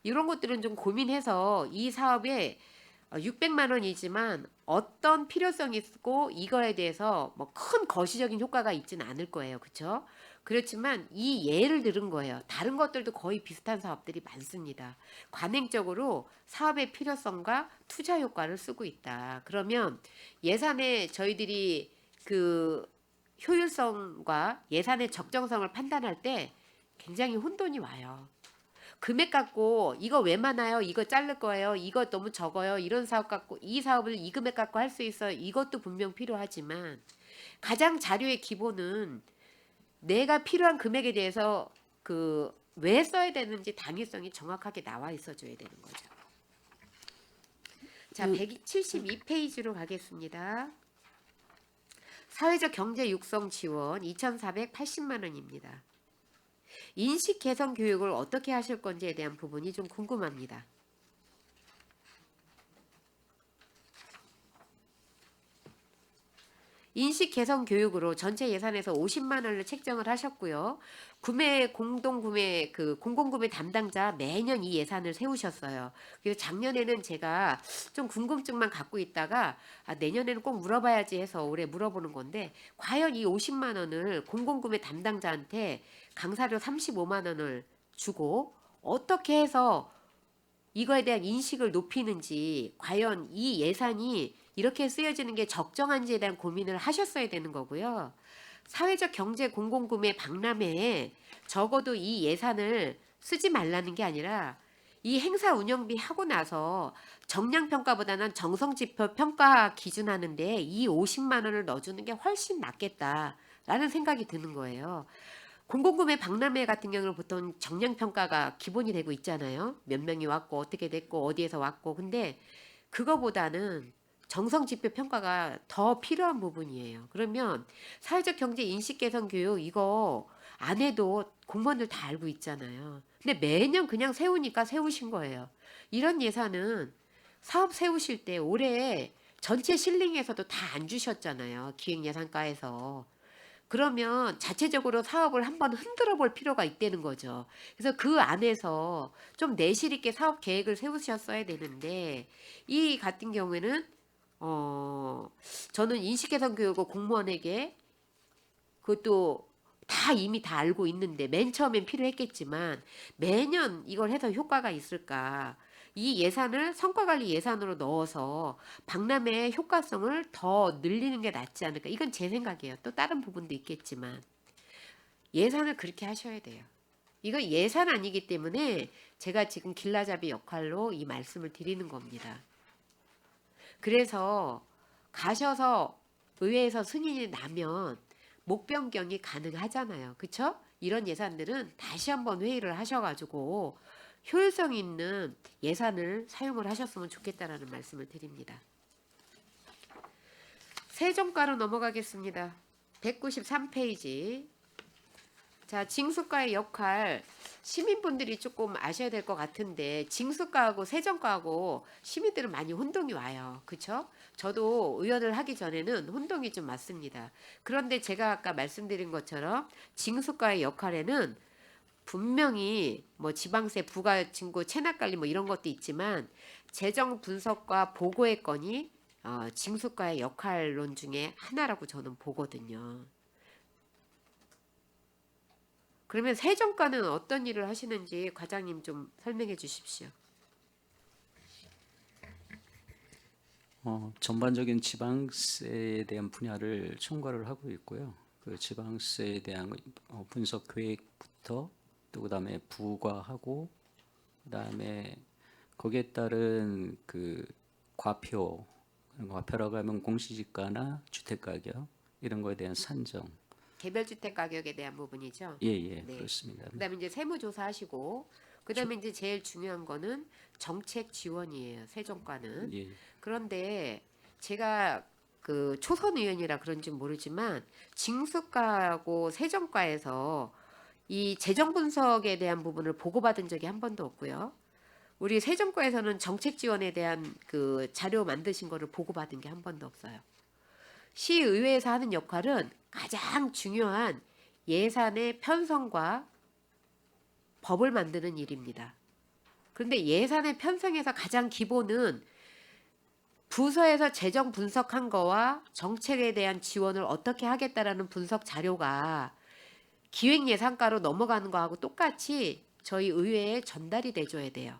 이런 것들은 좀 고민해서 이 사업에 600만 원이지만 어떤 필요성이 있고 이거에 대해서 뭐 큰 거시적인 효과가 있지는 않을 거예요. 그렇죠? 그렇지만 이 예를 들은 거예요. 다른 것들도 거의 비슷한 사업들이 많습니다. 관행적으로 사업의 필요성과 투자 효과를 쓰고 있다. 그러면 예산에 저희들이 그 효율성과 예산의 적정성을 판단할 때 굉장히 혼돈이 와요. 금액 갖고 이거 왜 많아요? 이거 자를 거예요. 이거 너무 적어요. 이런 사업 갖고 이 사업을 이 금액 갖고 할 수 있어요. 이것도 분명 필요하지만 가장 자료의 기본은 내가 필요한 금액에 대해서 그 왜 써야 되는지 당위성이 정확하게 나와 있어줘야 되는 거죠. 자, 172페이지로 가겠습니다. 사회적 경제 육성 지원 2,480만 원입니다. 인식 개선 교육을 어떻게 하실 건지에 대한 부분이 좀 궁금합니다. 인식 개선 교육으로 전체 예산에서 50만 원을 책정을 하셨고요. 공동구매 담당자 매년 이 예산을 세우셨어요. 그래서 작년에는 제가 좀 궁금증만 갖고 있다가 내년에는 꼭 물어봐야지 해서 올해 물어보는 건데, 과연 이 50만 원을 공공구매 담당자한테 강사료 35만 원을 주고 어떻게 해서 이거에 대한 인식을 높이는지, 과연 이 예산이 이렇게 쓰여지는 게 적정한지에 대한 고민을 하셨어야 되는 거고요. 사회적 경제 공공구매 박람회에 적어도 이 예산을 쓰지 말라는 게 아니라 이 행사 운영비 하고 나서 정량평가보다는 정성지표 평가 기준하는데 이 50만 원을 넣어주는 게 훨씬 낫겠다라는 생각이 드는 거예요. 공공구매 박람회 같은 경우는 보통 정량평가가 기본이 되고 있잖아요. 몇 명이 왔고 어떻게 됐고 어디에서 왔고. 근데 그거보다는 정성지표 평가가 더 필요한 부분이에요. 그러면 사회적 경제 인식 개선 교육 이거 안 해도 공무원들 다 알고 있잖아요. 근데 매년 그냥 세우니까 세우신 거예요. 이런 예산은 사업 세우실 때 올해 전체 실링에서도 다 안 주셨잖아요. 기획예산과에서. 그러면 자체적으로 사업을 한번 흔들어 볼 필요가 있다는 거죠. 그래서 그 안에서 좀 내실 있게 사업 계획을 세우셨어야 되는데, 이 같은 경우에는 저는 인식개선 교육을 공무원에게 그것도 이미 다 알고 있는데 맨 처음엔 필요했겠지만 매년 이걸 해서 효과가 있을까? 이 예산을 성과관리 예산으로 넣어서 박람회의 효과성을 더 늘리는 게 낫지 않을까? 이건 제 생각이에요. 또 다른 부분도 있겠지만 예산을 그렇게 하셔야 돼요. 이거 예산 아니기 때문에 제가 지금 길라잡이 역할로 이 말씀을 드리는 겁니다. 그래서 가셔서 의회에서 승인이 나면 목 변경이 가능하잖아요. 그렇죠? 이런 예산들은 다시 한번 회의를 하셔가지고 효율성 있는 예산을 사용을 하셨으면 좋겠다라는 말씀을 드립니다. 세종과로 넘어가겠습니다. 193페이지. 자, 징수과의 역할 시민분들이 조금 아셔야 될 것 같은데, 징수과하고 세종과하고 시민들은 많이 혼동이 와요. 그렇죠? 저도 의원을 하기 전에는 혼동이 좀 왔습니다. 그런데 제가 아까 말씀드린 것처럼 징수과의 역할에는 분명히 뭐 지방세 부과 징고 체납 관리 뭐 이런 것도 있지만 재정 분석과 보고의 건이 징수과의 역할론 중에 하나라고 저는 보거든요. 그러면 세정과는 어떤 일을 하시는지 과장님 좀 설명해 주십시오. 전반적인 지방세에 대한 분야를 총괄을 하고 있고요. 그 지방세에 대한 분석 계획부터 또 그다음에 부과하고 그다음에 거기에 따른 그 과표라고 하면 공시지가나 주택 가격 이런 거에 대한 산정. 개별주택 가격에 대한 부분이죠. 예, 네. 그렇습니다. 그다음에 이제 세무조사하시고 그다음에 이제 제일 중요한 거는 정책 지원이에요. 세정과는. 예. 그런데 제가 그 초선 의원이라 그런지 모르지만 징수과하고 세정과에서 이 재정 분석에 대한 부분을 보고받은 적이 한 번도 없고요. 우리 세정과에서는 정책 지원에 대한 그 자료 만드신 거를 보고받은 게 한 번도 없어요. 시의회에서 하는 역할은 가장 중요한 예산의 편성과 법을 만드는 일입니다. 그런데 예산의 편성에서 가장 기본은 부서에서 재정 분석한 거와 정책에 대한 지원을 어떻게 하겠다라는 분석 자료가 기획예산과로 넘어가는 거하고 똑같이 저희 의회에 전달이 돼줘야 돼요.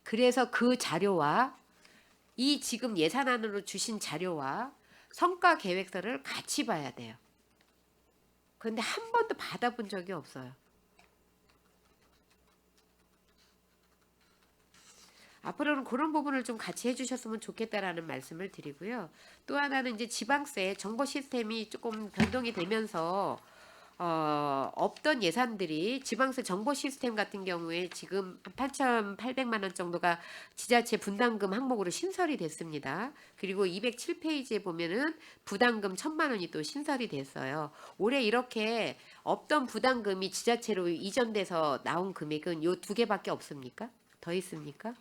그래서 그 자료와 이 지금 예산안으로 주신 자료와 성과 계획서를 같이 봐야 돼요. 그런데 한 번도 받아본 적이 없어요. 앞으로는 그런 부분을 좀 같이 해주셨으면 좋겠다라는 말씀을 드리고요. 또 하나는 이제 지방세 정보 시스템이 조금 변동이 되면서 없던 예산들이 지방세 정보 시스템 같은 경우에 지금 8,800만 원 정도가 지자체 분담금 항목으로 신설이 됐습니다. 그리고 207페이지에 보면은 부담금 1,000만 원이 또 신설이 됐어요. 올해 이렇게 없던 부담금이 지자체로 이전돼서 나온 금액은 요 두 개밖에 없습니까? 더 있습니까?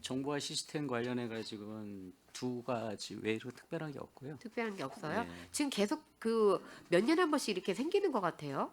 정보화 시스템 관련해 가지고는 두 가지 외로 특별한 게 없고요. 특별한 게 없어요. 네. 지금 계속 그 몇 년에 한 번씩 이렇게 생기는 것 같아요.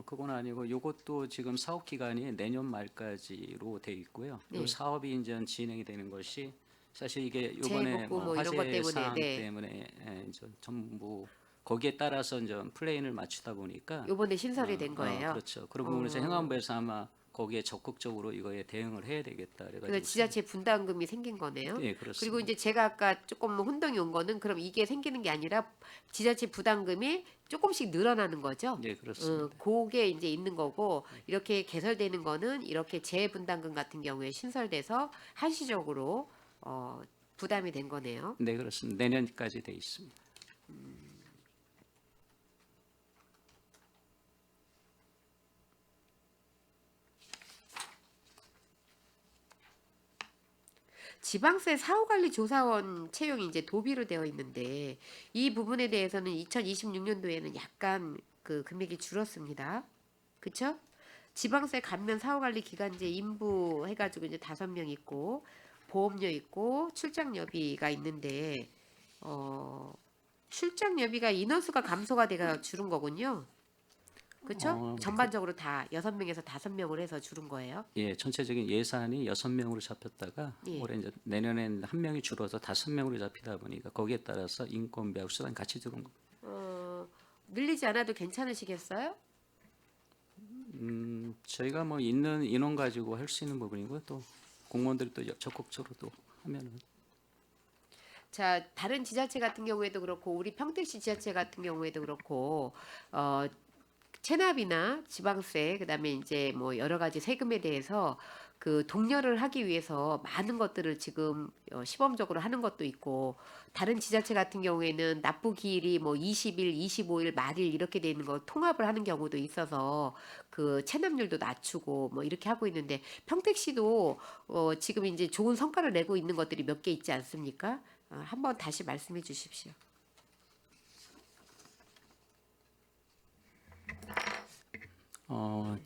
그건 아니고 이것도 지금 사업 기간이 내년 말까지로 돼 있고요. 네. 이 사업이 이제 진행이 되는 것이 사실 이게 이번에 재해복구 뭐 이런 것 화재 때문에, 상황 네. 때문에 이제 전부 거기에 따라서 이제 플레인을 맞추다 보니까 요번에 신설이 된 거예요. 그렇죠. 그런 부분에서 행안부에서 아마 거기에 적극적으로 이거에 대응을 해야 되겠다. 그래서 그래가지고 지자체 분담금이 생긴 거네요. 예, 그렇습니다. 그리고 이제 제가 아까 조금 혼동이 온 거는 그럼 이게 생기는 게 아니라 지자체 부담금이 조금씩 늘어나는 거죠. 예, 그렇습니다. 그게 이제 있는 거고 이렇게 개설되는 거는 이렇게 재분담금 같은 경우에 신설돼서 한시적으로 부담이 된 거네요. 네, 그렇습니다. 내년까지 돼 있습니다. 지방세 사후관리조사원 채용이 이제 도비로 되어 있는데 이 부분에 대해서는 2026년도에는 약간 그 금액이 줄었습니다. 그렇죠? 지방세 감면 사후관리 기간제 인부 해가지고 이제 5명 있고 보험료 있고 출장여비가 있는데 출장여비가 인원수가 감소가 돼가 줄은 거군요. 그렇죠? 전반적으로 다 6명에서 5명을 해서 줄은 거예요. 예, 전체적인 예산이 6명으로 잡혔다가 예. 올해 이제 내년엔 1명이 줄어서 5명으로 잡히다 보니까 거기에 따라서 인건비하고 수당 같이 들어온 겁니다. 늘리지 않아도 괜찮으시겠어요? 저희가 뭐 있는 인원 가지고 할 수 있는 부분이고 또 공무원들이 또 적극적으로 또 하면은 자, 다른 지자체 같은 경우에도 그렇고 우리 평택시 지자체 같은 경우에도 그렇고 체납이나 지방세 그다음에 이제 뭐 여러 가지 세금에 대해서 그 독려를 하기 위해서 많은 것들을 지금 시범적으로 하는 것도 있고 다른 지자체 같은 경우에는 납부기일이 뭐 20일, 25일, 말일 이렇게 돼 있는 거 통합을 하는 경우도 있어서 그 체납률도 낮추고 뭐 이렇게 하고 있는데 평택시도 지금 이제 좋은 성과를 내고 있는 것들이 몇 개 있지 않습니까? 한번 다시 말씀해 주십시오.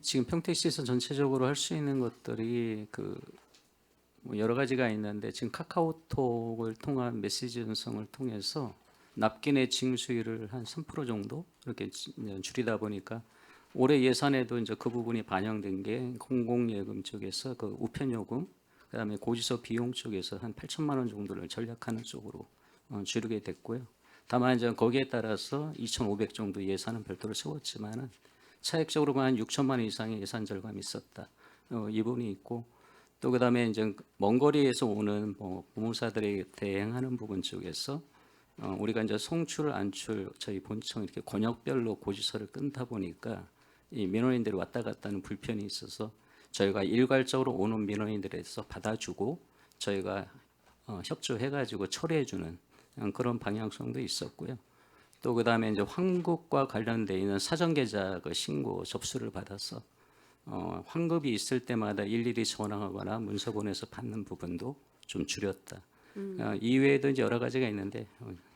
지금 평택시에서 전체적으로 할 수 있는 것들이 뭐 여러 가지가 있는데 지금 카카오톡을 통한 메시지 전송을 통해서 납기내 징수율을 한 3% 정도 이렇게 줄이다 보니까 올해 예산에도 이제 그 부분이 반영된 게 공공예금 쪽에서 그 우편요금 그다음에 고지서 비용 쪽에서 한 8천만 원 정도를 전략하는 쪽으로 줄이게 됐고요. 다만 이제 거기에 따라서 2,500 정도 예산은 별도로 세웠지만은 차액적으로 한 6천만 원 이상의 예산 절감이 있었다. 이 부분이 있고 또 그다음에 이제 먼 거리에서 오는 뭐 보험사들에 대행하는 부분 쪽에서 우리가 이제 송출 안출 저희 본청 이렇게 권역별로 고지서를 끊다 보니까 이 민원인들이 왔다 갔다 하는 불편이 있어서 저희가 일괄적으로 오는 민원인들에서 받아주고 저희가 협조해가지고 처리해주는 그런 방향성도 있었고요. 또 그다음에 이제 환급과 관련돼 있는 사전 계좌 그 신고 접수를 받아서 환급이 있을 때마다 일일이 전화하거나 문서 보내서 받는 부분도 좀 줄였다. 이외에도 이제 여러 가지가 있는데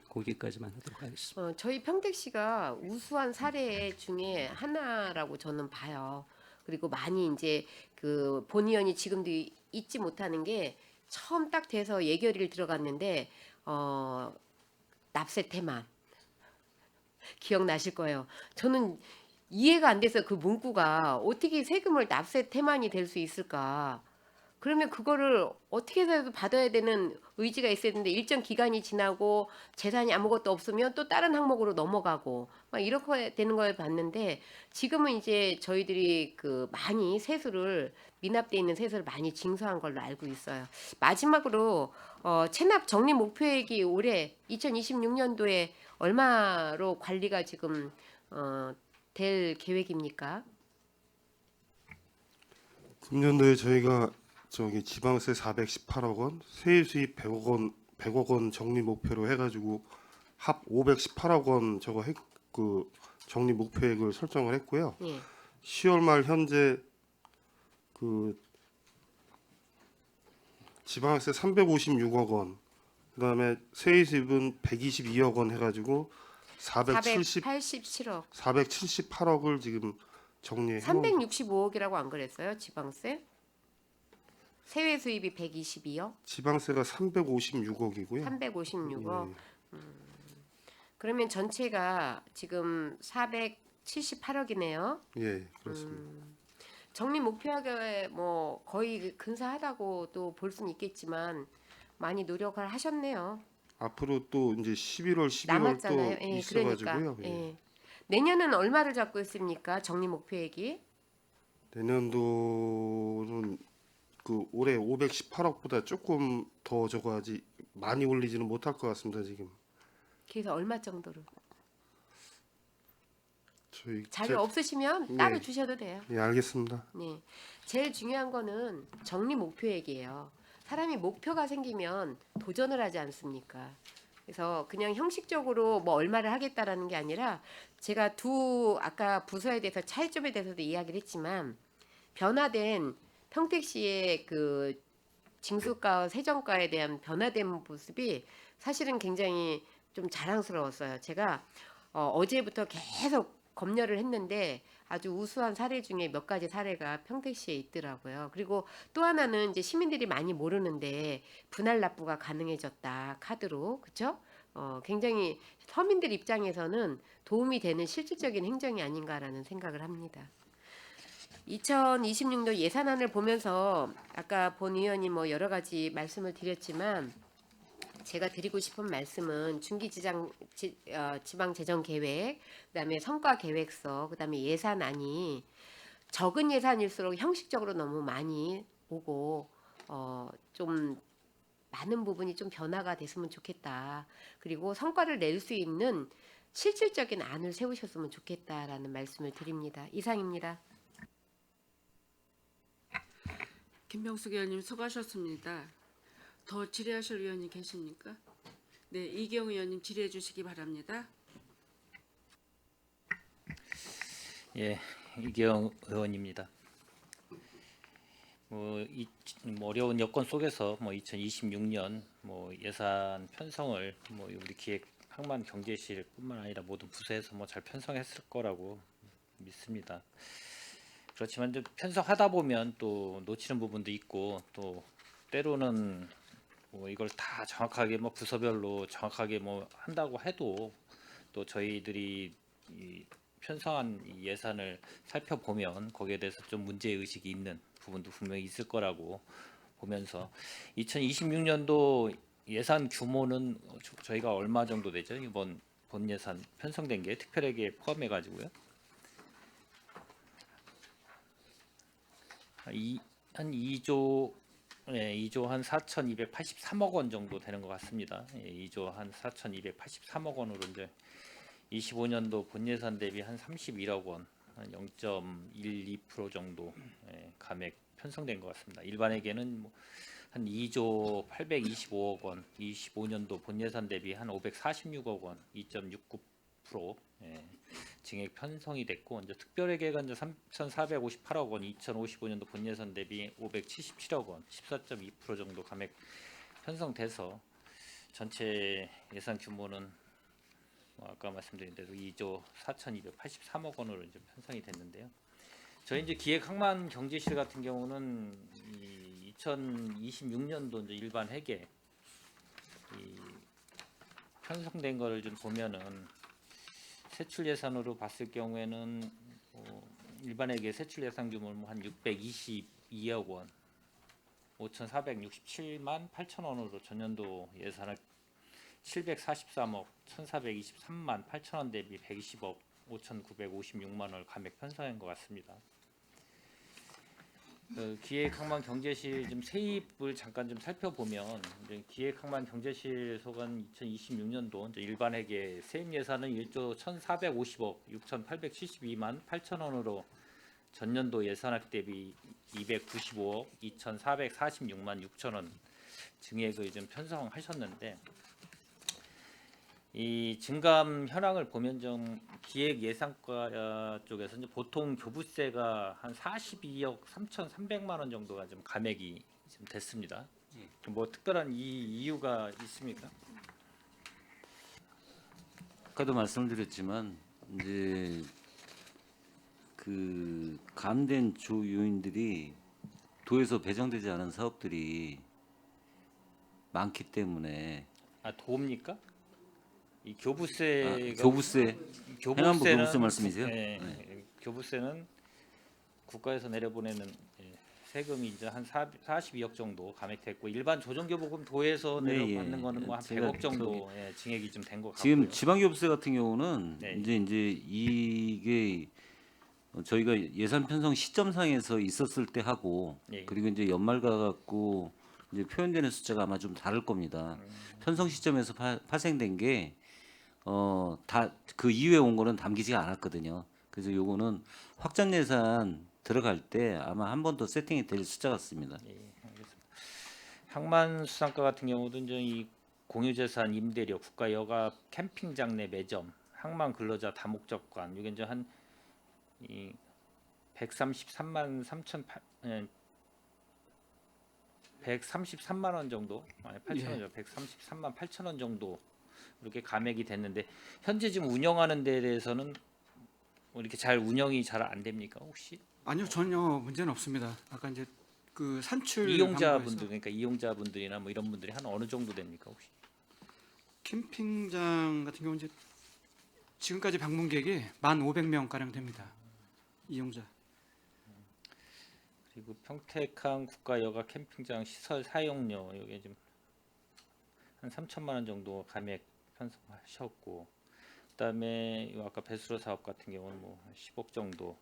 거기까지만 하도록 하겠습니다. 저희 평택시가 우수한 사례 중에 하나라고 저는 봐요. 그리고 많이 이제 그 본 의원이 지금도 잊지 못하는 게 처음 딱 돼서 예결위를 들어갔는데 납세 태만 기억나실 거예요. 저는 이해가 안 돼서 그 문구가 어떻게 세금을 납세 태만이 될 수 있을까? 그러면 그거를 어떻게 해서라도 받아야 되는 의지가 있어야 되는데 일정 기간이 지나고 재산이 아무것도 없으면 또 다른 항목으로 넘어가고 막 이렇게 되는 걸 봤는데 지금은 이제 저희들이 그 많이 세수를 미납돼 있는 세수를 많이 징수한 걸로 알고 있어요. 마지막으로 체납 적립 목표액이 올해 2026년도에 얼마로 관리가 지금 될 계획입니까? 금년도에 저희가 지방세 418억 원, 세입 수입 100억 원 적립 목표로 해가지고 합 518억 원 그 적립 목표액을 설정을 했고요. 예. 10월 말 현재 그 지방세 356억 원, 그다음에 세입 수입은 122억 원 해가지고 487억. 478억을 지금 정리해. 365억이라고 안 그랬어요? 지방세? 세외 수입이 122억? 지방세가 356억이고요. 356억. 그러면 전체가 지금 478억이네요. 예, 그렇습니다. 적립 목표액에 뭐 거의 근사하다고도 볼 수는 있겠지만 많이 노력을 하셨네요. 앞으로 또 이제 11월, 12월 남았잖아요. 또 예, 있어가지고요. 그러니까. 예. 예. 내년은 얼마를 잡고 있습니까? 적립 목표액이? 내년도는 그 올해 518억보다 조금 더 적어야지 많이 올리지는 못할 것 같습니다. 지금 그래서 얼마 정도로? 저희 자료 없으시면 따로 네. 주셔도 돼요. 예, 알겠습니다. 네. 제일 중요한 거는 적립 목표액이에요. 사람이 목표가 생기면 도전을 하지 않습니까? 그래서 그냥 형식적으로 뭐 얼마를 하겠다라는 게 아니라 제가 아까 부서에 대해서 차이점에 대해서도 이야기를 했지만 변화된 평택시의 그 징수과 세정과에 대한 변화된 모습이 사실은 굉장히 좀 자랑스러웠어요. 제가 어제부터 계속 검열을 했는데 아주 우수한 사례 중에 몇 가지 사례가 평택시에 있더라고요. 그리고 또 하나는 이제 시민들이 많이 모르는데 분할 납부가 가능해졌다 카드로, 그렇죠? 굉장히 서민들 입장에서는 도움이 되는 실질적인 행정이 아닌가라는 생각을 합니다. 2026년 예산안을 보면서 아까 본 의원이 뭐 여러 가지 말씀을 드렸지만 제가 드리고 싶은 말씀은 지방 재정 계획, 그다음에 성과 계획서, 그다음에 예산안이 적은 예산일수록 형식적으로 너무 많이 오고 좀 많은 부분이 좀 변화가 됐으면 좋겠다. 그리고 성과를 낼 수 있는 실질적인 안을 세우셨으면 좋겠다라는 말씀을 드립니다. 이상입니다. 김병숙 의원님 수고하셨습니다. 더 질의하실 의원이 계십니까? 네, 이경 의원님 질의해 주시기 바랍니다. 예, 이기영 의원입니다. 어려운 여건 속에서 2026년 예산 편성을 우리 기획 항만 경제실뿐만 아니라 모든 부서에서 잘 편성했을 거라고 믿습니다. 그렇지만 좀 편성하다 보면 또 놓치는 부분도 있고 또 때로는 이걸 다 정확하게 부서별로 정확하게 한다고 해도 또 저희들이 이 편성한 이 예산을 살펴보면 거기에 대해서 좀 문제 의식이 있는 부분도 분명히 있을 거라고 보면서 2026년도 예산 규모는 저희가 얼마 정도 되죠? 이번 본 예산 편성된 게 특별하게 포함해 가지고요. 한 2조 한 4,283억 원 정도 되는 것 같습니다. 2조 한 4,283억 원으로 이제 25년도 본 예산 대비 한 31억 원, 한 0.12% 정도 감액 편성된 것 같습니다. 일반회계는 한 2조 825억 원, 25년도 본 예산 대비 한 546억 원, 2.69% 증액 편성이 됐고, 이제 특별회계가 이제 3,458억 원, 2055년도 본 예산 대비 577억 원, 14.2% 정도 감액 편성돼서 전체 예산 규모는 아까 말씀드린 대로 2조 4,283억 원으로 이제 편성이 됐는데요. 저희 이제 기획항만 경제실 같은 경우는 이 2026년도 이제 일반 회계 이 편성된 거를 좀 보면은 세출 예산으로 봤을 경우에는 일반 회계 세출 예산 규모는 한 622억 원, 5,467만 8천 원으로 전년도 예산을 743억 1,423만 8천 원 대비 120억 5,956만 원을 감액 편성한 것 같습니다. 기획항만 경제실 좀 세입을 잠깐 좀 살펴보면 이제 기획항만 경제실 소관 2026년도 이제 일반 회계 세입 예산은 1조 1,450억 6,872만 8천 원으로 전년도 예산액 대비 295억 2,446만 6천 원 증액을 좀 편성하셨는데, 이 증감 현황을 보면 좀 기획 예산과 쪽에서 이제 보통 교부세가 한 42억 3,300만 원 정도가 좀 감액이 좀 됐습니다. 뭐 특별한 이유가 있습니까? 아까도 말씀드렸지만 이제 그 감된 주 요인들이 도에서 배정되지 않은 사업들이 많기 때문에 도입니까? 이 교부세가 교부세 행안부 교부세 말씀이세요? 네. 교부세는 국가에서 내려보내는 세금이 이제 한 42억 정도 감액됐고, 일반 조정교부금 도에서 네, 내려받는 거는 뭐 한 제가 100억 정도 증액이 좀 된 것 같고요. 지금 지방교부세 같은 경우는 네. 이제 이게 저희가 예산 편성 시점상에서 있었을 때 하고 예. 그리고 이제 연말 가갖고 이제 표현되는 숫자가 아마 좀 다를 겁니다. 편성 시점에서 파생된 게 다 그 이후에 온 거는 담기지가 않았거든요. 그래서 요거는 확정 예산 들어갈 때 아마 한 번 더 세팅이 될 숫자 같습니다. 예, 알겠습니다. 항만수산과 같은 경우도 이제 이 공유재산 임대료, 국가여가 캠핑장 내 매점, 항만 근로자 다목적관, 이게 이제 한 133만 133만 원 정도, 8천 원이죠. 133만 8천 원 정도 이렇게 감액이 됐는데, 현재 지금 운영하는 데에 대해서는 뭐 이렇게 잘 운영이 잘 안 됩니까 혹시? 아니요, 전혀 문제는 없습니다. 아까 이제 그 산출 이용자분들, 방법에서 그러니까 이용자분들이나 뭐 이런 분들이 한 어느 정도 됩니까 혹시? 캠핑장 같은 경우 이제 지금까지 방문객이 1,500명 가량 됩니다. 이용자. 그리고 평택항 국가여가 캠핑장 시설 사용료 여기 좀 한 3천만 원 정도 감액 편성하셨고, 그다음에 이 아까 배수로 사업 같은 경우는 뭐 10억 정도,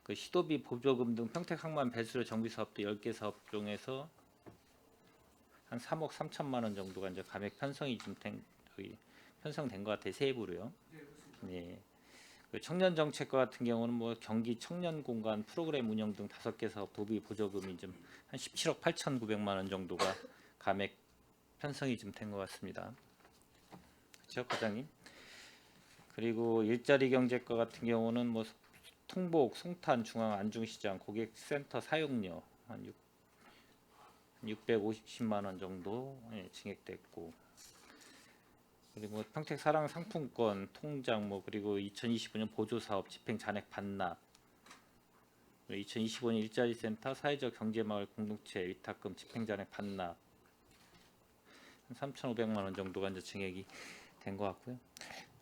그 시도비 보조금 등 평택항만 배수로 정비 사업도 10개 사업 중에서 한 3억 3천만 원 정도가 이제 감액 편성이 좀 편성된 것 같아요, 세입으로요. 예. 그 청년 정책과 같은 경우는 뭐 경기 청년 공간 프로그램 운영 등 5개 사업 도비 보조금이 좀 한 17억 8,900만 원 정도가 감액 편성이 좀 된 것 같습니다. 그렇죠, 과장님? 그리고 일자리 경제과 같은 경우는 뭐 통복, 송탄, 중앙 안중시장 고객센터 사용료 한 650만 원 정도 증액됐고, 그리고 평택 사랑 상품권 통장 뭐 그리고 2025년 보조 사업 집행 잔액 반납, 2025년 일자리 센터 사회적 경제마을 공동체 위탁금 집행 잔액 반납 한 3,500만 원 정도가 이제 증액이 된 것 같고요.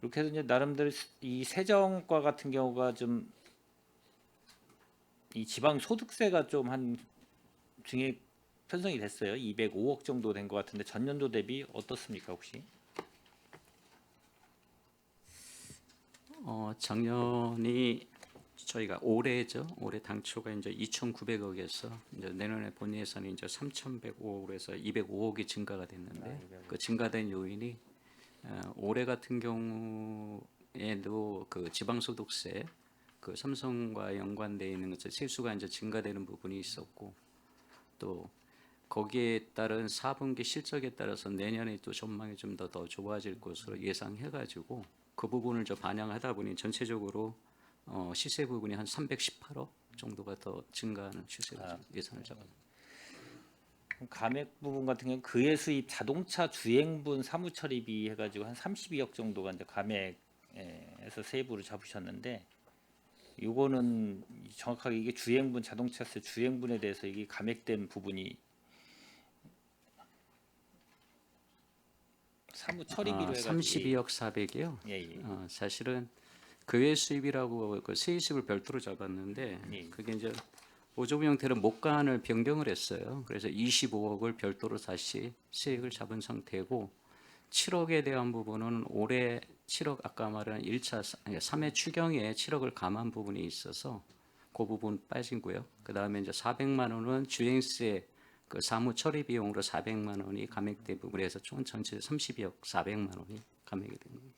이렇게 해서 이제 나름대로 이 세정과 같은 경우가 좀 이 지방 소득세가 좀 한 증액 편성이 됐어요. 205억 정도 된 것 같은데 전년도 대비 어떻습니까 혹시? 작년이 저희가 올해죠. 올해 당초가 이제 2,900억에서 이제 내년에 본 예산이 이제 3,105억으로 해서 205억이 증가가 됐는데, 그 증가된 요인이 올해 같은 경우에도 그 지방소득세 그 삼성과 연관되어 있는 것처럼 세수가 이제 증가되는 부분이 있었고 또 거기에 따른 4분기 실적에 따라서 내년에 또 전망이 좀 더 좋아질 것으로 예상해가지고 그 부분을 저 반영하다 보니 전체적으로 시세 부분이 한 318억 정도가 더 증가하는 추세로 지금 예산을 잡았습니다. 감액 부분 같은 경우 그해 수입 자동차 주행분 사무처리비 해가지고 한 32억 정도가 이제 감액에서 세부를 잡으셨는데 요거는 정확하게 이게 주행분 자동차세 주행분에 대해서 이게 감액된 부분이 사무처리비로 해가지고 32억 400이요. 예, 예. 사실은 그외 수입이라고 그 세입을 별도로 잡았는데 예. 그게 이제 보조금 형태로 목간을 변경을 했어요. 그래서 25억을 별도로 다시 세액을 잡은 상태고 7억에 대한 부분은 올해 7억 아까 말한 1차 3회 추경에 7억을 감한 부분이 있어서 그 부분 빠진고요. 그다음에 이제 400만 원은 주행세 그 사무 처리 비용으로 400만 원이 감액된 부분에서 총 전체 32억 400만 원이 감액이 된 겁니다.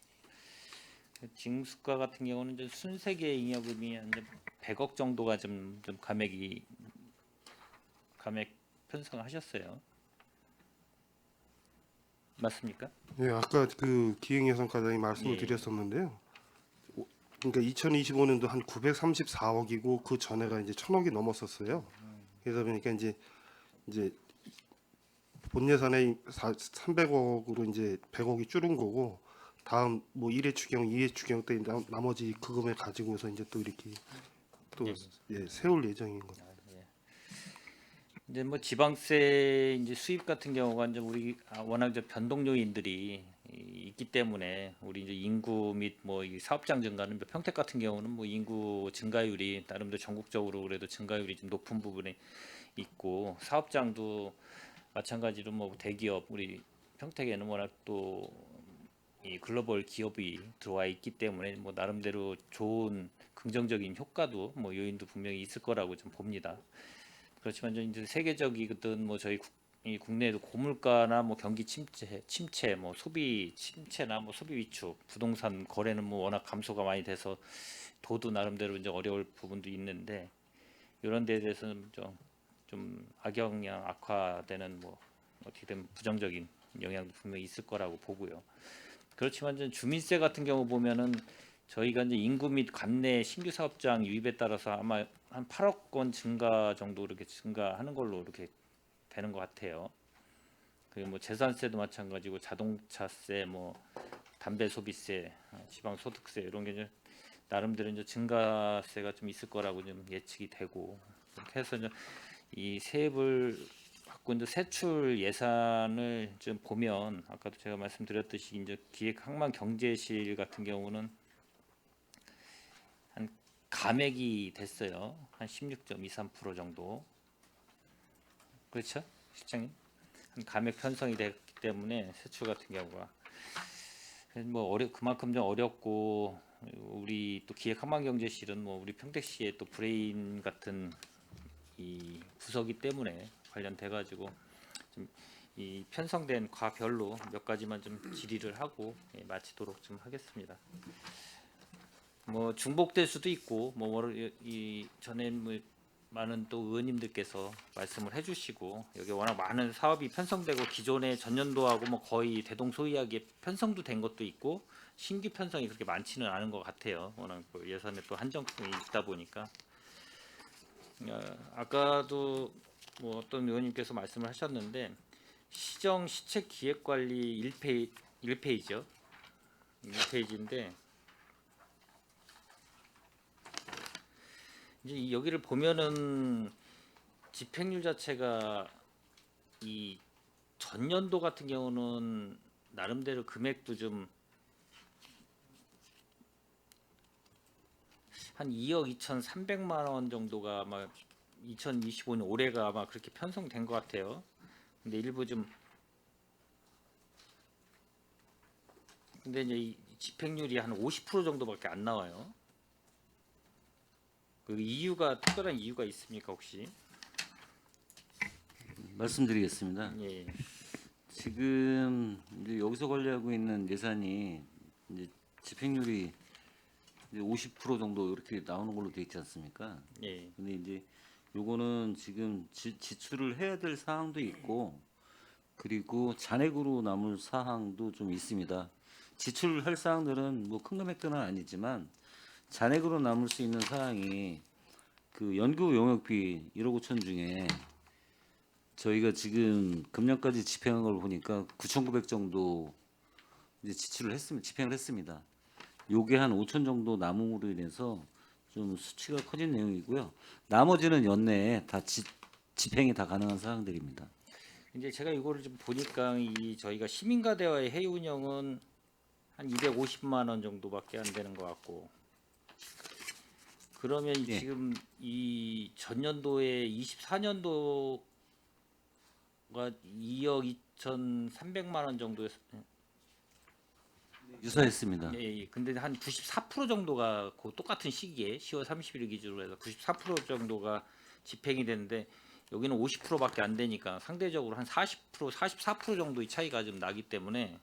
징수가 같은 경우는 이제 순세계 잉여금이 한 100억 정도가 좀 감액 편성하셨어요. 맞습니까? 예, 아까 그 기획예산과장이 말씀을 예. 드렸었는데요. 그러니까 2025년도 한 934억이고 그 전에가 이제 1,000억이 넘었었어요. 그러다 보니까 이제 본 예산에 300억으로 이제 100억이 줄은 거고 다음 뭐 1회 추경, 2회 추경 때 나머지 그 금액 가지고서 이제 또 이렇게 또 예, 세울 예정인 거죠. 이제 뭐 지방세 이제 수입 같은 경우가 이제 우리 워낙 이제 변동 요인들이 있기 때문에 우리 이제 인구 및 뭐 이 사업장 증가는 평택 같은 경우는 뭐 인구 증가율이 나름대로 전국적으로 그래도 증가율이 좀 높은 부분이 있고 사업장도 마찬가지로 뭐 대기업 우리 평택에는 워낙 또 이 글로벌 기업이 들어와 있기 때문에 뭐 나름대로 좋은 긍정적인 효과도 뭐 요인도 분명히 있을 거라고 좀 봅니다. 그렇지만 이제 세계적이든 뭐 저희 이 국내에도 고물가나 뭐 경기 침체, 뭐 소비 침체나 뭐 소비 위축, 부동산 거래는 뭐 워낙 감소가 많이 돼서 도도 나름대로 이제 어려울 부분도 있는데 이런 데에 대해서는 좀 악영향 악화되는 뭐 어떻게 되면 부정적인 영향도 분명히 있을 거라고 보고요. 그렇지만 이제 주민세 같은 경우 보면은 저희가 이제 인구 및 관내 신규 사업장 유입에 따라서 아마 한 8억 원 증가 정도 이렇게 증가하는 걸로 이렇게 되는 것 같아요. 그리고 뭐 재산세도 마찬가지고 자동차세, 뭐 담배 소비세, 지방 소득세 이런 게 이제 나름대로 이제 증가세가 좀 있을 거라고 좀 예측이 되고 그렇게 해서 이제 이 세입을 갖고 이제 세출 예산을 좀 보면 아까도 제가 말씀드렸듯이 이제 기획항만경제실 같은 경우는 한 감액이 됐어요. 한 16.23% 정도. 그렇죠, 실장님? 한 감액 편성이 됐기 때문에 세출 같은 경우가 뭐 그만큼 좀 어렵고 우리 또 기획항만경제실은 뭐 우리 평택시의 또 브레인 같은 이 부서기 때문에 관련돼 가지고 좀 이 편성된 과별로 몇 가지만 좀 질의를 하고 마치도록 좀 하겠습니다. 뭐 중복될 수도 있고 뭐 이 전에 뭐 많은 또 의원님들께서 말씀을 해주시고 여기 워낙 많은 사업이 편성되고 기존의 전년도하고 뭐 거의 대동소이하게 편성도 된 것도 있고 신규 편성이 그렇게 많지는 않은 것 같아요. 워낙 그 예산에 또 한정성이 있다 보니까 아까도 뭐 어떤 의원님께서 말씀을 하셨는데 시정 시책 기획 관리 1페이지요. 1페이지인데 이제 여기를 보면은 집행률 자체가 이 전년도 같은 경우는 나름대로 금액도 좀 한 2억 2,300만 원 정도가 아마 2025년 올해가 아마 그렇게 편성된 것 같아요. 근데 일부 좀 근데 이제 이 집행률이 한 50% 정도밖에 안 나와요. 그 이유가 특별한 이유가 있습니까 혹시? 말씀드리겠습니다. 예. 지금 이제 여기서 관리하고 있는 예산이 이제 집행률이 이제 50% 정도 이렇게 나오는 걸로 돼 있지 않습니까? 예. 근데 이제 요거는 지금 지출을 해야 될 사항도 있고 그리고 잔액으로 남을 사항도 좀 있습니다. 지출할 사항들은 뭐 큰 금액들은 아니지만 잔액으로 남을 수 있는 사항이 그 연구 용역비 1억 5천 중에 저희가 지금 금년까지 집행한 걸 보니까 9,900 정도 이제 지출을 했습니다. 집행을 했습니다. 요게 한 5천 정도 남음으로 인해서 좀 수치가 커진 내용이고요. 나머지는 연내에 다 집행이 다 가능한 사항들입니다. 이제 제가 이거를 좀 보니까 이 저희가 시민과 대화의 회의 운영은 한 250만 원 정도밖에 안 되는 것 같고 그러면 예. 지금 이 전년도에 24년도가 2억 2,300만 원 정도였 유사했습니다. 예. 근데 한 94% 정도가 그 똑같은 시기에 10월 31일 기준으로 해서 94% 정도가 집행이 되는데 여기는 50%밖에 안 되니까 상대적으로 한 40%, 44% 정도의 차이가 좀 나기 때문에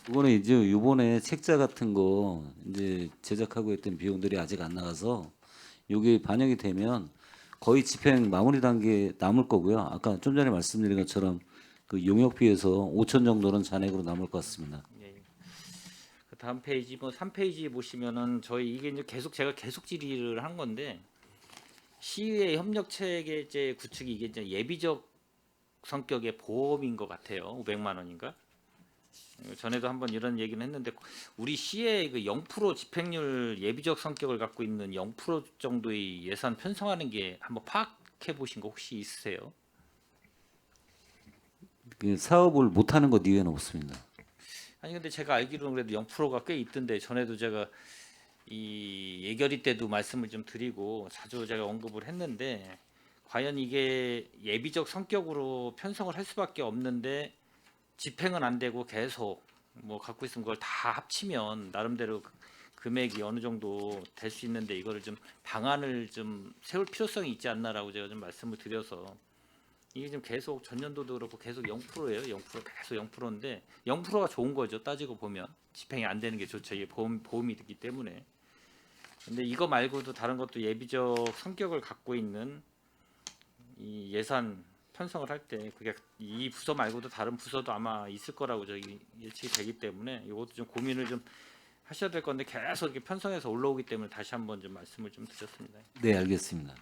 이거는 이제 요번에 책자 같은 거 이제 제작하고 있던 비용들이 아직 안 나가서 요게 반영이 되면 거의 집행 마무리 단계에 남을 거고요. 아까 좀 전에 말씀드린 것처럼 그 용역비에서 5천 정도는 잔액으로 남을 것 같습니다. 예. 그 다음 페이지 뭐 3페이지 보시면은 저희 이게 이제 제가 계속 질의를 한 건데 시의회 협력 체계제 구축이 이게 이제 예비적 성격의 보험인 것 같아요. 500만 원인가? 전에도 한번 이런 얘기는 했는데 우리 시의 그 0% 집행률 예비적 성격을 갖고 있는 0% 정도의 예산 편성하는 게 한번 파악해 보신 거 혹시 있으세요? 그 사업을 못 하는 것 이외에는 없습니다. 아니 근데 제가 알기로는 그래도 0%가 꽤 있던데 전에도 제가 이 예결위 때도 말씀을 좀 드리고 자주 제가 언급을 했는데 과연 이게 예비적 성격으로 편성을 할 수밖에 없는데 집행은 안 되고 계속 뭐 갖고 있으면 그걸 다 합치면 나름대로 금액이 어느 정도 될 수 있는데 이거를 좀 방안을 좀 세울 필요성이 있지 않나라고 제가 좀 말씀을 드려서 이게 좀 계속 전년도도 그렇고 계속 0%예요. 0% 계속 0%인데 0%가 좋은 거죠. 따지고 보면 집행이 안 되는 게 좋죠. 이게 보험이 되기 때문에. 근데 이거 말고도 다른 것도 예비적 성격을 갖고 있는 이 예산 편성을 할 때 그게 이 부서 말고도 다른 부서도 아마 있을 거라고 저기 예측이 되기 때문에 이것도 좀 고민을 좀 하셔야 될 건데 계속 이렇게 편성해서 올라오기 때문에 다시 한번 좀 말씀을 좀 드렸습니다. 네, 알겠습니다.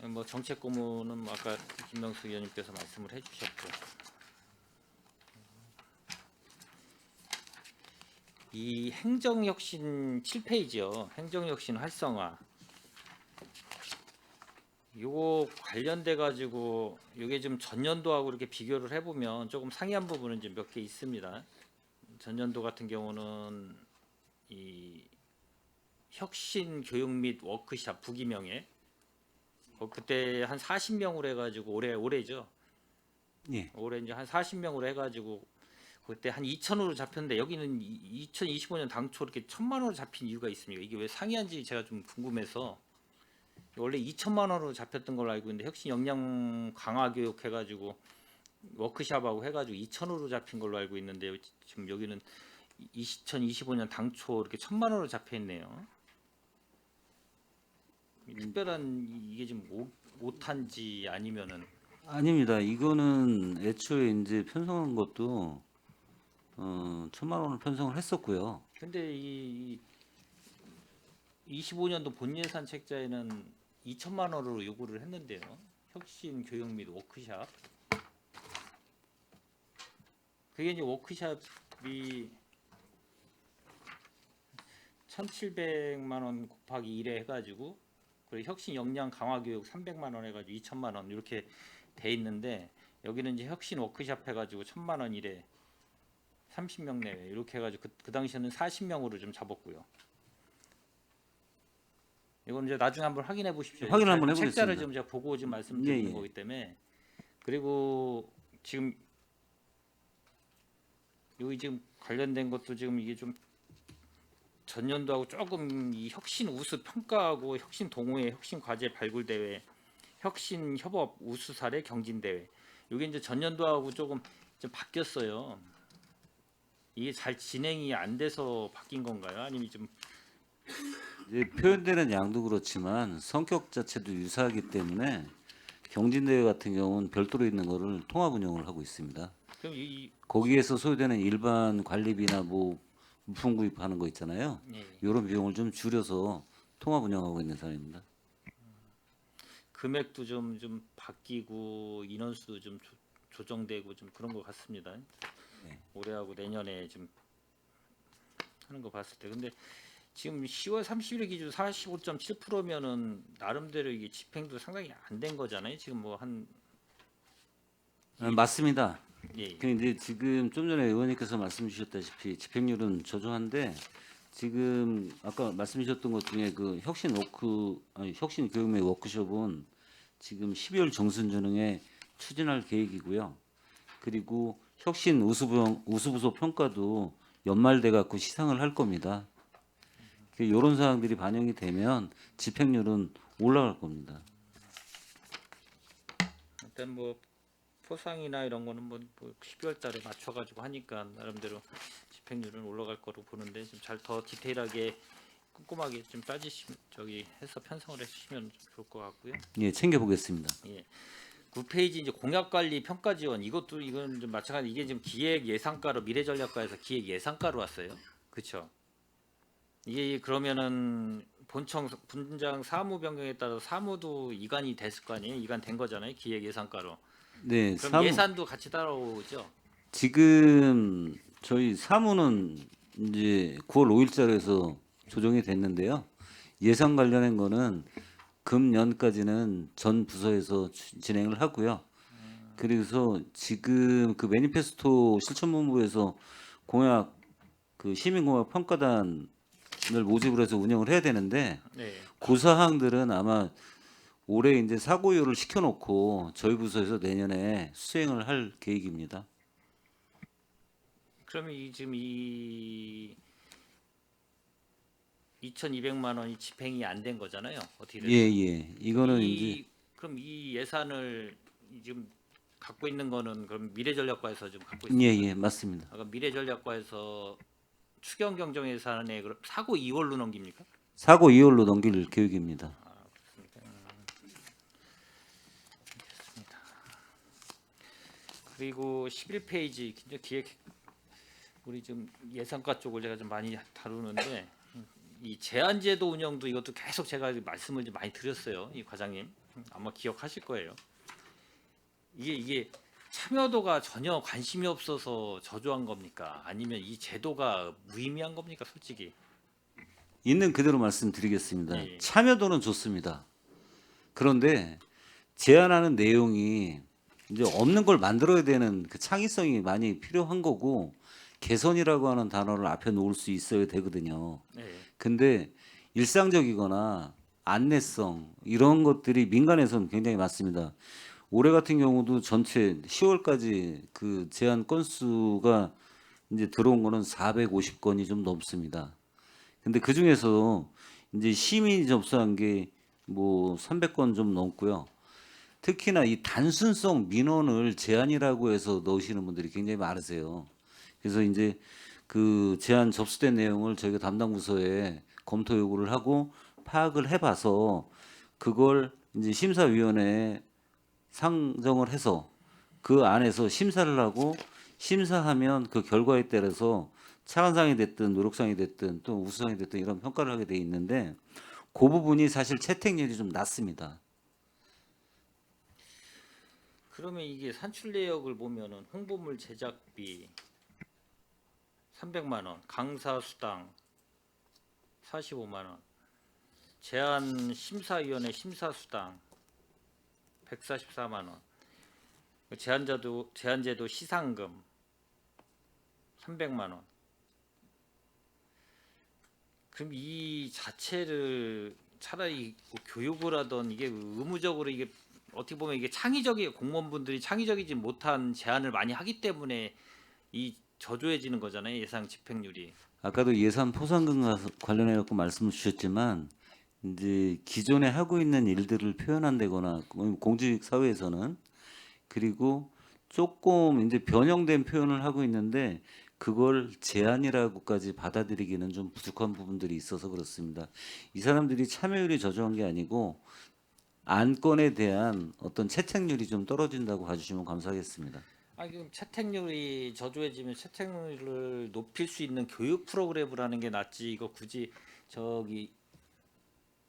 뭐 정책 고문은 뭐 아까 김명수 의원님께서 말씀을 해주셨고 이 행정혁신 7페이지요. 행정혁신 활성화. 요거 관련돼 가지고 요게 좀 전년도하고 이렇게 비교를 해보면 조금 상이한 부분은 이제 몇 개 있습니다. 전년도 같은 경우는 이 혁신 교육 및 워크샵 부기명에 그때 한 40명으로 해가지고 올해죠. 예. 올해 이제 한 40명으로 해가지고 그때 한 2,000으로 잡혔는데 여기는 2025년 당초 이렇게 1,000만 원으로 잡힌 이유가 있습니다. 이게 왜 상이한지 제가 좀 궁금해서 원래 2,000만 원으로 잡혔던 걸로 알고 있는데 혁신 역량 강화 교육 해가지고 워크샵하고 해가지고 2,000으로 잡힌 걸로 알고 있는데 지금 여기는 2025년 당초 이렇게 1,000만 원으로 잡혀 있네요. 특별한 이게 좀 못한지 아니면은 아닙니다. 이거는 애초에 이제 편성한 것도 1,000만 원을 편성을 했었고요. 근데 이 25년도 본 예산 책자에는 2,000만 원으로 요구를 했는데요. 혁신 교육 및 워크샵. 그게 이제 워크샵이 1,700만 원 곱하기 1에 해가지고 그리고 혁신 역량 강화 교육 300만 원 해가지고 2,000만 원 이렇게 돼 있는데 여기는 이제 혁신 워크샵 해가지고 1,000만 원 1에 30명 내외 이렇게 해가지고 그 당시에는 40명으로 좀 잡았고요. 이건 이제 나중에 한번 확인해 보십시오. 확인 한번 해보겠습니다. 책자를 좀 제가 보고 좀 말씀드리는 예. 거기 때문에 그리고 지금 여기 지금 관련된 것도 지금 이게 좀 전년도하고 조금 이 혁신 우수 평가하고 혁신 동호회 혁신 과제 발굴 대회 혁신 협업 우수 사례 경진 대회 이게 이제 전년도하고 조금 좀 바뀌었어요. 이게 잘 진행이 안 돼서 바뀐 건가요? 아니면 좀 이제 표현되는 양도 그렇지만 성격 자체도 유사하기 때문에 경진대회 같은 경우는 별도로 있는 거를 통합 운영을 하고 있습니다. 그럼 이 거기에서 소요되는 일반 관리비나 뭐 부품 구입하는 거 있잖아요. 예, 이런 비용을 좀 줄여서 통합 운영하고 있는 사람입니다. 금액도 좀 바뀌고 인원수도 좀 조정되고 좀 그런 것 같습니다. 네. 올해하고 내년에 좀 하는 거 봤을 때 근데 지금 10월 30일 기준 45.7%면은 나름대로 이게 집행도 상당히 안 된 거잖아요. 지금 뭐 한 맞습니다. 예. 그 이제 지금 좀 전에 의원님께서 말씀 주셨다시피 집행률은 저조한데 지금 아까 말씀 주셨던 것 중에 그 혁신 교육의 워크숍은 지금 12월 중순쯤에 추진할 계획이고요. 그리고 혁신 우수부서 평가도 연말돼 갖고 시상을 할 겁니다. 이런 사항들이 반영이 되면 집행률은 올라갈 겁니다. 일단 뭐 포상이나 이런 거는 뭐 12월 달에 맞춰 가지고 하니까 나름대로 집행률은 올라갈 거로 보는데 좀 잘 더 디테일하게 꼼꼼하게 좀 따지시면 해서 편성을 해주시면 좋을 것 같고요. 예, 챙겨 보겠습니다. 예. 9페이지 이제 공약관리 평가 지원 이건 좀 마찬가지 이게 지금 기획 예산가로 미래전략과에서 기획 예산가로 왔어요. 그렇죠? 이게 그러면은 분장 사무 변경에 따라 사무도 이관이 됐을 거 아니에요? 이관된 거잖아요. 기획 예산가로. 네, 그럼 예산도 같이 따라오죠. 지금 저희 사무는 이제 9월 5일자로 해서 조정이 됐는데요. 예산 관련한 거는 금년까지는 전 부서에서 진행을 하고요. 그래서 지금 그 매니페스토 실천본부에서 공약 그 시민공약 평가단을 모집을 해서 운영을 해야 되는데 네. 그 사항들은 아마 올해 이제 사고율을 시켜놓고 저희 부서에서 내년에 수행을 할 계획입니다. 그러면 지금 2,200만 원이 집행이 안 된 거잖아요. 어떻게 예, 예. 이거는 이제 그럼 이 예산을 지금 갖고 있는 거는 그럼 미래전략과에서 좀 갖고 예, 있습니다. 예, 맞습니다. 아까 미래전략과에서 추경 경정 예산에 그럼 사고 2월로 넘깁니까? 사고 2월로 넘길 계획입니다. 그리고 11페이지 기획 우리 좀 예산과 쪽을 제가 좀 많이 다루는데 이 제한제도 운영도 이것도 계속 제가 말씀을 좀 많이 드렸어요. 이 과장님 아마 기억하실 거예요. 이게 참여도가 전혀 관심이 없어서 저조한 겁니까? 아니면 이 제도가 무의미한 겁니까? 솔직히. 있는 그대로 말씀드리겠습니다. 예. 참여도는 좋습니다. 그런데 제안하는 내용이 이제 없는 걸 만들어야 되는 그 창의성이 많이 필요한 거고 개선이라고 하는 단어를 앞에 놓을 수 있어야 되거든요. 네. 근데 일상적이거나 안내성 이런 것들이 민간에서는 굉장히 많습니다. 올해 같은 경우도 전체 10월까지 그 제안 건수가 이제 들어온 거는 450건이 좀 넘습니다. 근데 그 중에서 이제 시민이 접수한 게 뭐 300건 좀 넘고요. 특히나 이 단순성 민원을 제안이라고 해서 넣으시는 분들이 굉장히 많으세요. 그래서 이제 그 제안 접수된 내용을 저희가 담당 부서에 검토 요구를 하고 파악을 해봐서 그걸 이제 심사위원회에 상정을 해서 그 안에서 심사를 하고 심사하면 그 결과에 따라서 차관상이 됐든 노력상이 됐든 또 우수상이 됐든 이런 평가를 하게 돼 있는데 그 부분이 사실 채택률이 좀 낮습니다. 그러면 이게 산출 내역을 보면은 홍보물 제작비 300만 원, 강사 수당 45만 원, 제안 심사위원회 심사 수당 144만 원, 제한제도 시상금 300만 원. 그럼 이 자체를 차라리 뭐 교육을 하던 이게 의무적으로 이게 어떻게 보면 이게 공무원분들이 창의적이지 못한 제안을 많이 하기 때문에 이 저조해지는 거잖아요. 예상 집행률이. 아까도 예산 포상금과 관련해 갖고 말씀을 주셨지만 이제 기존에 하고 있는 일들을 표현한다거나 공직 사회에서는 그리고 조금 이제 변형된 표현을 하고 있는데 그걸 제안이라고까지 받아들이기는 좀 부족한 부분들이 있어서 그렇습니다. 이 사람들이 참여율이 저조한 게 아니고 안건에 대한 어떤 채택률이 좀 떨어진다고 봐주시면 감사하겠습니다. 아 지금 채택률이 저조해지면 채택률을 높일 수 있는 교육 프로그램을 하는 게 낫지. 이거 굳이 저기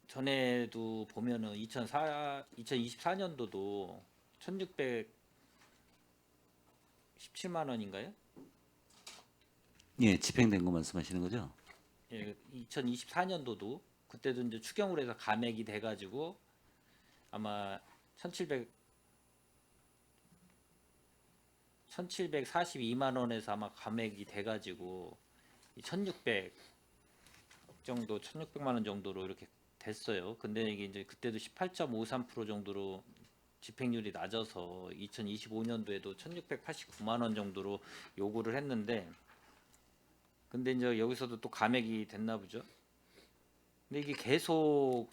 전에도 보면은 2024년도도 1,617만 원인가요? 예, 집행된 거 말씀하시는 거죠? 예, 2024년도도 그때도 이제 추경으로 해서 감액이 돼가지고 아마 1,742만 원에서 아마 감액이 돼가지고 1,600 정도, 1,600만 원 정도로 이렇게 됐어요. 근데 이게 이제 그때도 18.53% 정도로 집행률이 낮아서 2025년도에도 1,689만 원 정도로 요구를 했는데, 근데 이제 여기서도 또 감액이 됐나 보죠. 근데 이게 계속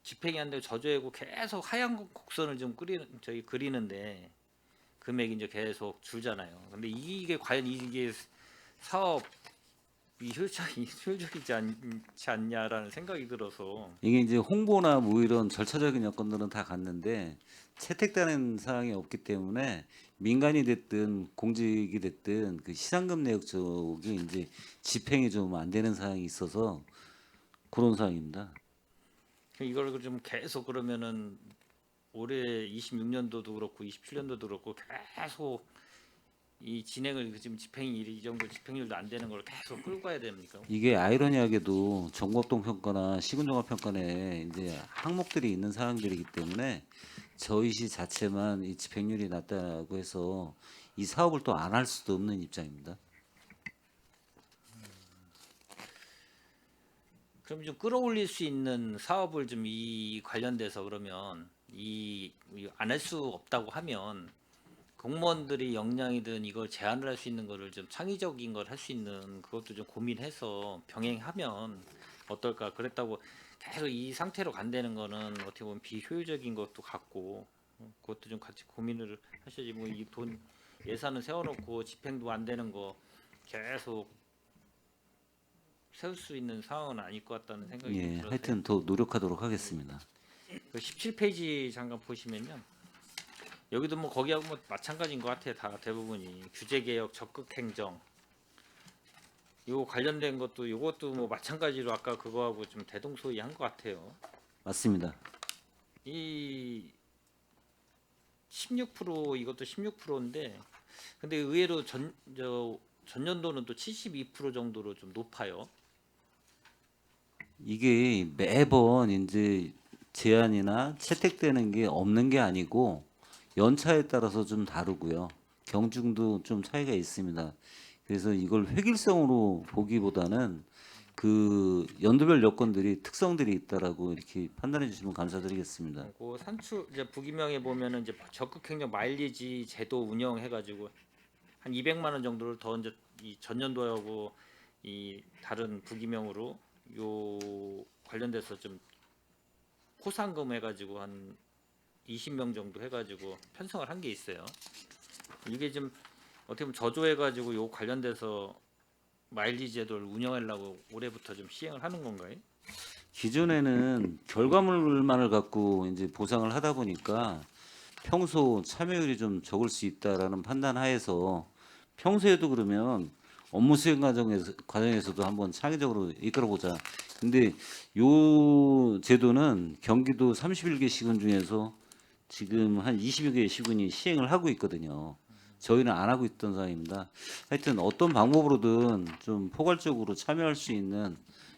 집행이 안 되고 저조하고 계속 하얀 곡선을 좀 그리는데 금액이 이제 계속 줄잖아요. 근데 이게 과연 이게 사업이 효율적이지 않지 않냐라는 생각이 들어서. 이게 이제 홍보나 뭐 이런 절차적인 여건들은 다 갔는데 채택되는 사항이 없기 때문에 민간이 됐든 공직이 됐든 그 시상금 내역 쪽이 이제 집행이 좀 안 되는 사항이 있어서 그런 사항입니다. 이걸 좀 계속 그러면은 올해 26년도도 그렇고 27년도도 그렇고 계속 이 진행을 지금 집행이 이 정도 집행률도 안 되는 걸 계속 끌고 가야 됩니까? 이게 아이러니하게도 정곡동 평가나 시군종합 평가 내에 이제 항목들이 있는 사항들이기 때문에 저희 시 자체만 이 집행률이 낮다고 해서 이 사업을 또 안 할 수도 없는 입장입니다. 그럼 좀 끌어올릴 수 있는 사업을 좀 이 관련돼서 그러면 안 할 수 없다고 하면 공무원들이 역량이든 이걸 제안을 할 수 있는 거를 좀 창의적인 걸 할 수 있는 그것도 좀 고민해서 병행하면 어떨까. 그랬다고 계속 이 상태로 간다는 거는 어떻게 보면 비효율적인 것도 같고 그것도 좀 같이 고민을 하셔야지. 뭐 이 돈 예산을 세워놓고 집행도 안 되는 거 계속 세울 수 있는 상황은 아닐 것 같다는 생각이 예, 들어서요. 하여튼 더 노력하도록 하겠습니다. 그 17페이지 잠깐 보시면요. 여기도 뭐 거기하고 뭐 마찬가지인 것 같아요. 다 대부분이 규제 개혁, 적극 행정. 요 관련된 것도 요것도 뭐 마찬가지로 아까 그거하고 좀 대동소이한 것 같아요. 맞습니다. 이 16% 이것도 16%인데 근데 의외로 전년도는 또 72% 정도로 좀 높아요. 이게 매번 이제 제한이나 채택되는 게 없는 게 아니고 연차에 따라서 좀 다르고요. 경중도 좀 차이가 있습니다. 그래서 이걸 획일성으로 보기보다는 그 연도별 여건들이 특성들이 있다라고 이렇게 판단해 주시면 감사드리겠습니다. 그 산출 이제 부기명에 보면은 이제 적극행정 마일리지 제도 운영해가지고 한 200만 원 정도를 더 이제 이 전년도하고 이 다른 부기명으로 요 관련돼서 좀 포상금 해가지고 한 20명 정도 해가지고 편성을 한 게 있어요. 이게 좀 어떻게 보면 저조해가지고 요 관련돼서 마일리지 제도를 운영하려고 올해부터 좀 시행을 하는 건가요? 기존에는 결과물만을 갖고 이제 보상을 하다 보니까 평소 참여율이 좀 적을 수 있다라는 판단 하에서 평소에도 그러면 업무 수행 과정에서도 한번 창의적으로 이끌어 보자. 근데 요 제도는 경기도 31개 시군 중에서 지금 한 20여 개의 시군이 시행을 하고 있거든요. 저희는 안 하고 있던 상황입니다. 하여튼 어떤 방법으로든 좀 포괄적으로 참여할 수 있는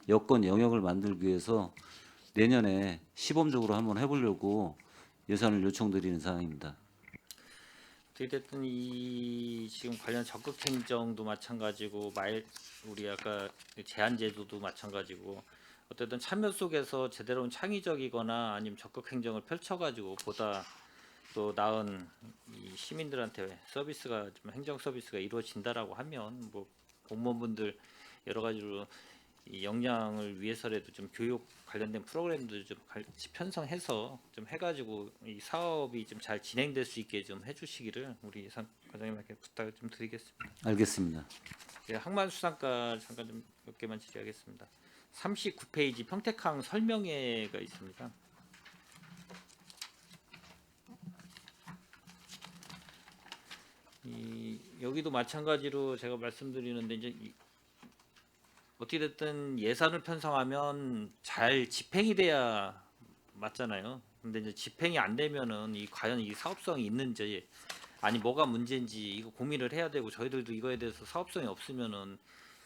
여건 영역을 만들기 위해서 내년에 시범적으로 한번 해보려고 예산을 요청드리는 상황입니다. 어쨌든 이 지금 관련 적극 행정도 마찬가지고 우리 아까 제한 제도도 마찬가지고 어쨌든 참여 속에서 제대로 창의적이거나 아니면 적극 행정을 펼쳐가지고 보다 또 나은 이 시민들한테 서비스가 좀 행정 서비스가 이루어진다라고 하면 뭐 공무원분들 여러 가지로 이 역량을 위해서라도 좀 교육 관련된 프로그램도 좀 같이 편성해서 좀 해가지고 이 사업이 좀 잘 진행될 수 있게 좀 해주시기를 우리 과장님께 부탁을 좀 드리겠습니다. 알겠습니다. 예, 항만수산과 잠깐 좀 몇 개만 질의하겠습니다. 39페이지 평택항 설명회가 있습니다. 여기도 마찬가지로 제가 말씀드리는데 이제 어찌됐든 예산을 편성하면 잘 집행이 돼야 맞잖아요. 근데 이제 집행이 안 되면은 과연 이 사업성이 있는지 아니 뭐가 문제인지 이거 고민을 해야 되고 저희들도 이거에 대해서 사업성이 없으면은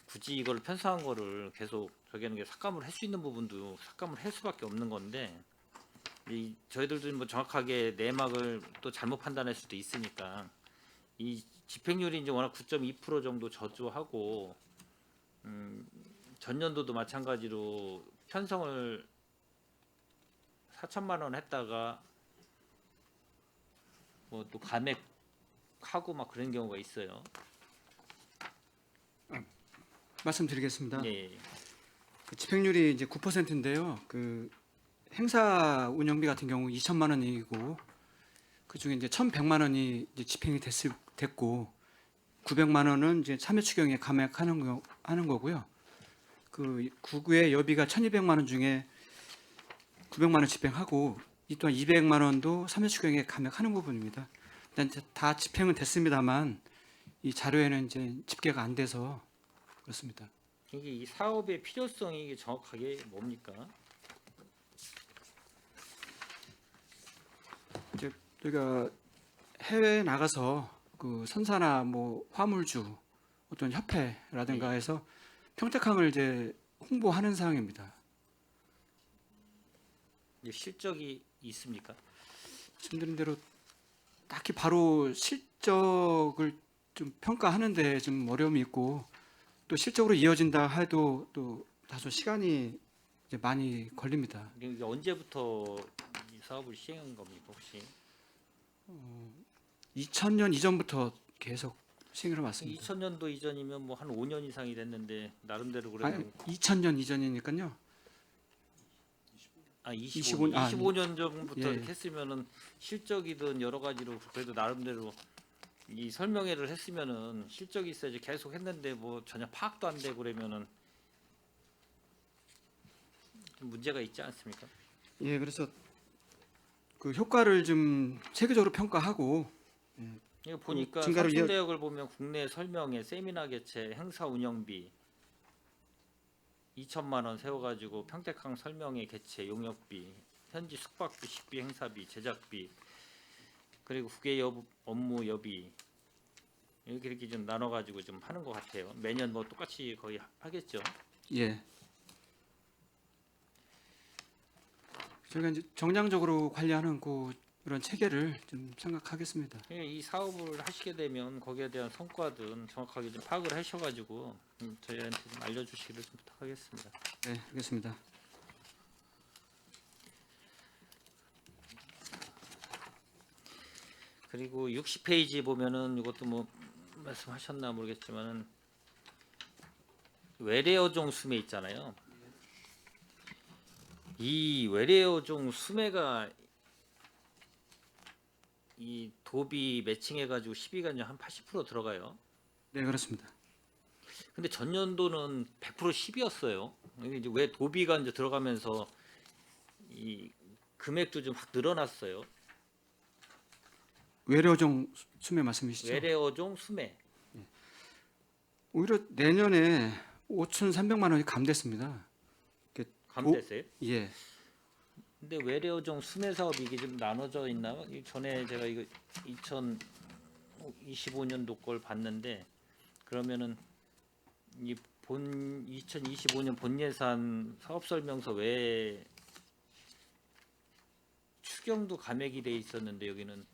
굳이 이걸 편성한 거를 계속 저기 하는 게 삭감을 할 수 있는 부분도 삭감을 할 수밖에 없는 건데 저희들도 뭐 정확하게 내막을 또 잘못 판단할 수도 있으니까 이 집행률이 이제 워낙 9.2% 정도 저조하고 전년도도 마찬가지로 편성을 4천만 원 했다가 뭐 또 감액하고 막 그런 경우가 있어요. 말씀드리겠습니다. 예. 그 집행률이 이제 9%인데요. 그 행사 운영비 같은 경우 2천만 원이고 그 중에 이제 1,100만 원이 이제 집행이 됐고 900만 원은 이제 참여 추경에 감액하는 거고요. 그 구구의 여비가 1,200만 원 중에 900만 원 집행하고 이 또한 200만 원도 참여 추경에 감액하는 부분입니다. 일단 다 집행은 됐습니다만 이 자료에는 이제 집계가 안 돼서 그렇습니다. 이게 이 사업의 필요성이 이게 정확하게 뭡니까? 이제 저희가 해외에 나가서 그 선사나 뭐 화물주 어떤 협회라든가 해서 평택항을 이제 홍보하는 사항입니다. 이게 실적이 있습니까? 말씀드린 대로 딱히 바로 실적을 좀 평가하는데 좀 어려움이 있고 또 실적으로 이어진다 해도 또 다소 시간이 이제 많이 걸립니다. 이게 언제부터 이 사업을 시행한 겁니까 혹시? 2000년 이전부터 계속 시행을 해왔습니다. 2000년도 이전이면 뭐 한 5년 이상이 됐는데 나름대로 아니, 그래도 2000년 이전이니까요. 25년 전부터 예. 이렇게 했으면은 실적이든 여러 가지로 그래도 나름대로 이 설명회를 했으면은 실적이 있어야지 계속 했는데 뭐 전혀 파악도 안 되고 그러면은 좀 문제가 있지 않습니까? 예, 그래서 그 효과를 좀 세계적으로 평가하고 이거 보니까 증가를 상품 내역을 보면 국내 설명회, 세미나 개최, 행사 운영비 2천만 원 세워가지고 평택항 설명회 개최 용역비, 현지 숙박비, 식비, 행사비, 제작비 그리고 후계 업무 여비 이렇게 좀 나눠가지고 좀 하는 것 같아요. 매년 뭐 똑같이 거의 하겠죠. 예. 저희가 이제 정량적으로 관리하는 그런 체계를 좀 생각하겠습니다. 이 사업을 하시게 되면 거기에 대한 성과든 정확하게 좀 파악을 하셔가지고 저희한테 좀 알려주시기를 좀 부탁하겠습니다. 네, 알겠습니다. 그리고 60페이지 보면은 이것도 뭐 말씀하셨나 모르겠지만은 외래어종 수매 있잖아요. 이 외래어종 수매가 이 도비 매칭해가지고 시비가 이제 한 80% 들어가요. 네, 그렇습니다. 근데 전년도는 100% 10이었어요. 이제 왜 도비가 이제 들어가면서 이 금액도 좀 확 늘어났어요. 외래어종 수매 말씀이시죠? 외래어종 수매. 오히려 내년에 5,300만 원이 감됐습니다. 감됐어요? 예. 근데 외래어종 수매 사업이 이게 좀 나눠져 있나? 전에 제가 이거 2025년도 걸 봤는데 그러면은 이 본 2025년 본 예산 사업 설명서 외에 추경도 감액이 돼 있었는데 여기는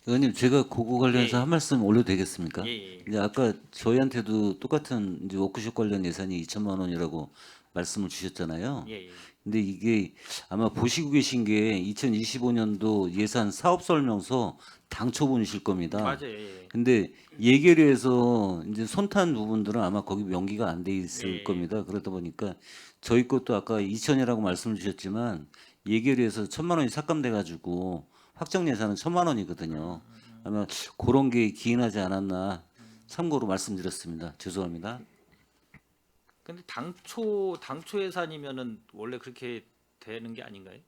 의원님 제가 그거 관련해서 예. 한 말씀 올려도 되겠습니까? 예, 예. 이제 아까 저희한테도 똑같은 이제 워크숍 관련 예산이 2천만 원이라고 말씀을 주셨잖아요. 예, 예. 근데 이게 아마 보시고 계신 게 2025년도 예산 사업 설명서 당초분이실 겁니다. 맞아요. 예. 근데 예결위에서 이제 손탄 부분들은 아마 거기 명기가 안 돼 있을 예. 겁니다. 그러다 보니까 저희 것도 아까 2천이라고 말씀을 주셨지만 예결위에서 1,000만 원이 삭감돼 가지고 확정 예산은 1,000만 원이거든요. 아마 그런 게 기인하지 않았나 참고로 말씀드렸습니다. 죄송합니다. 근데 당초 예산이면은 원래 그렇게 되는 게 아닌가요?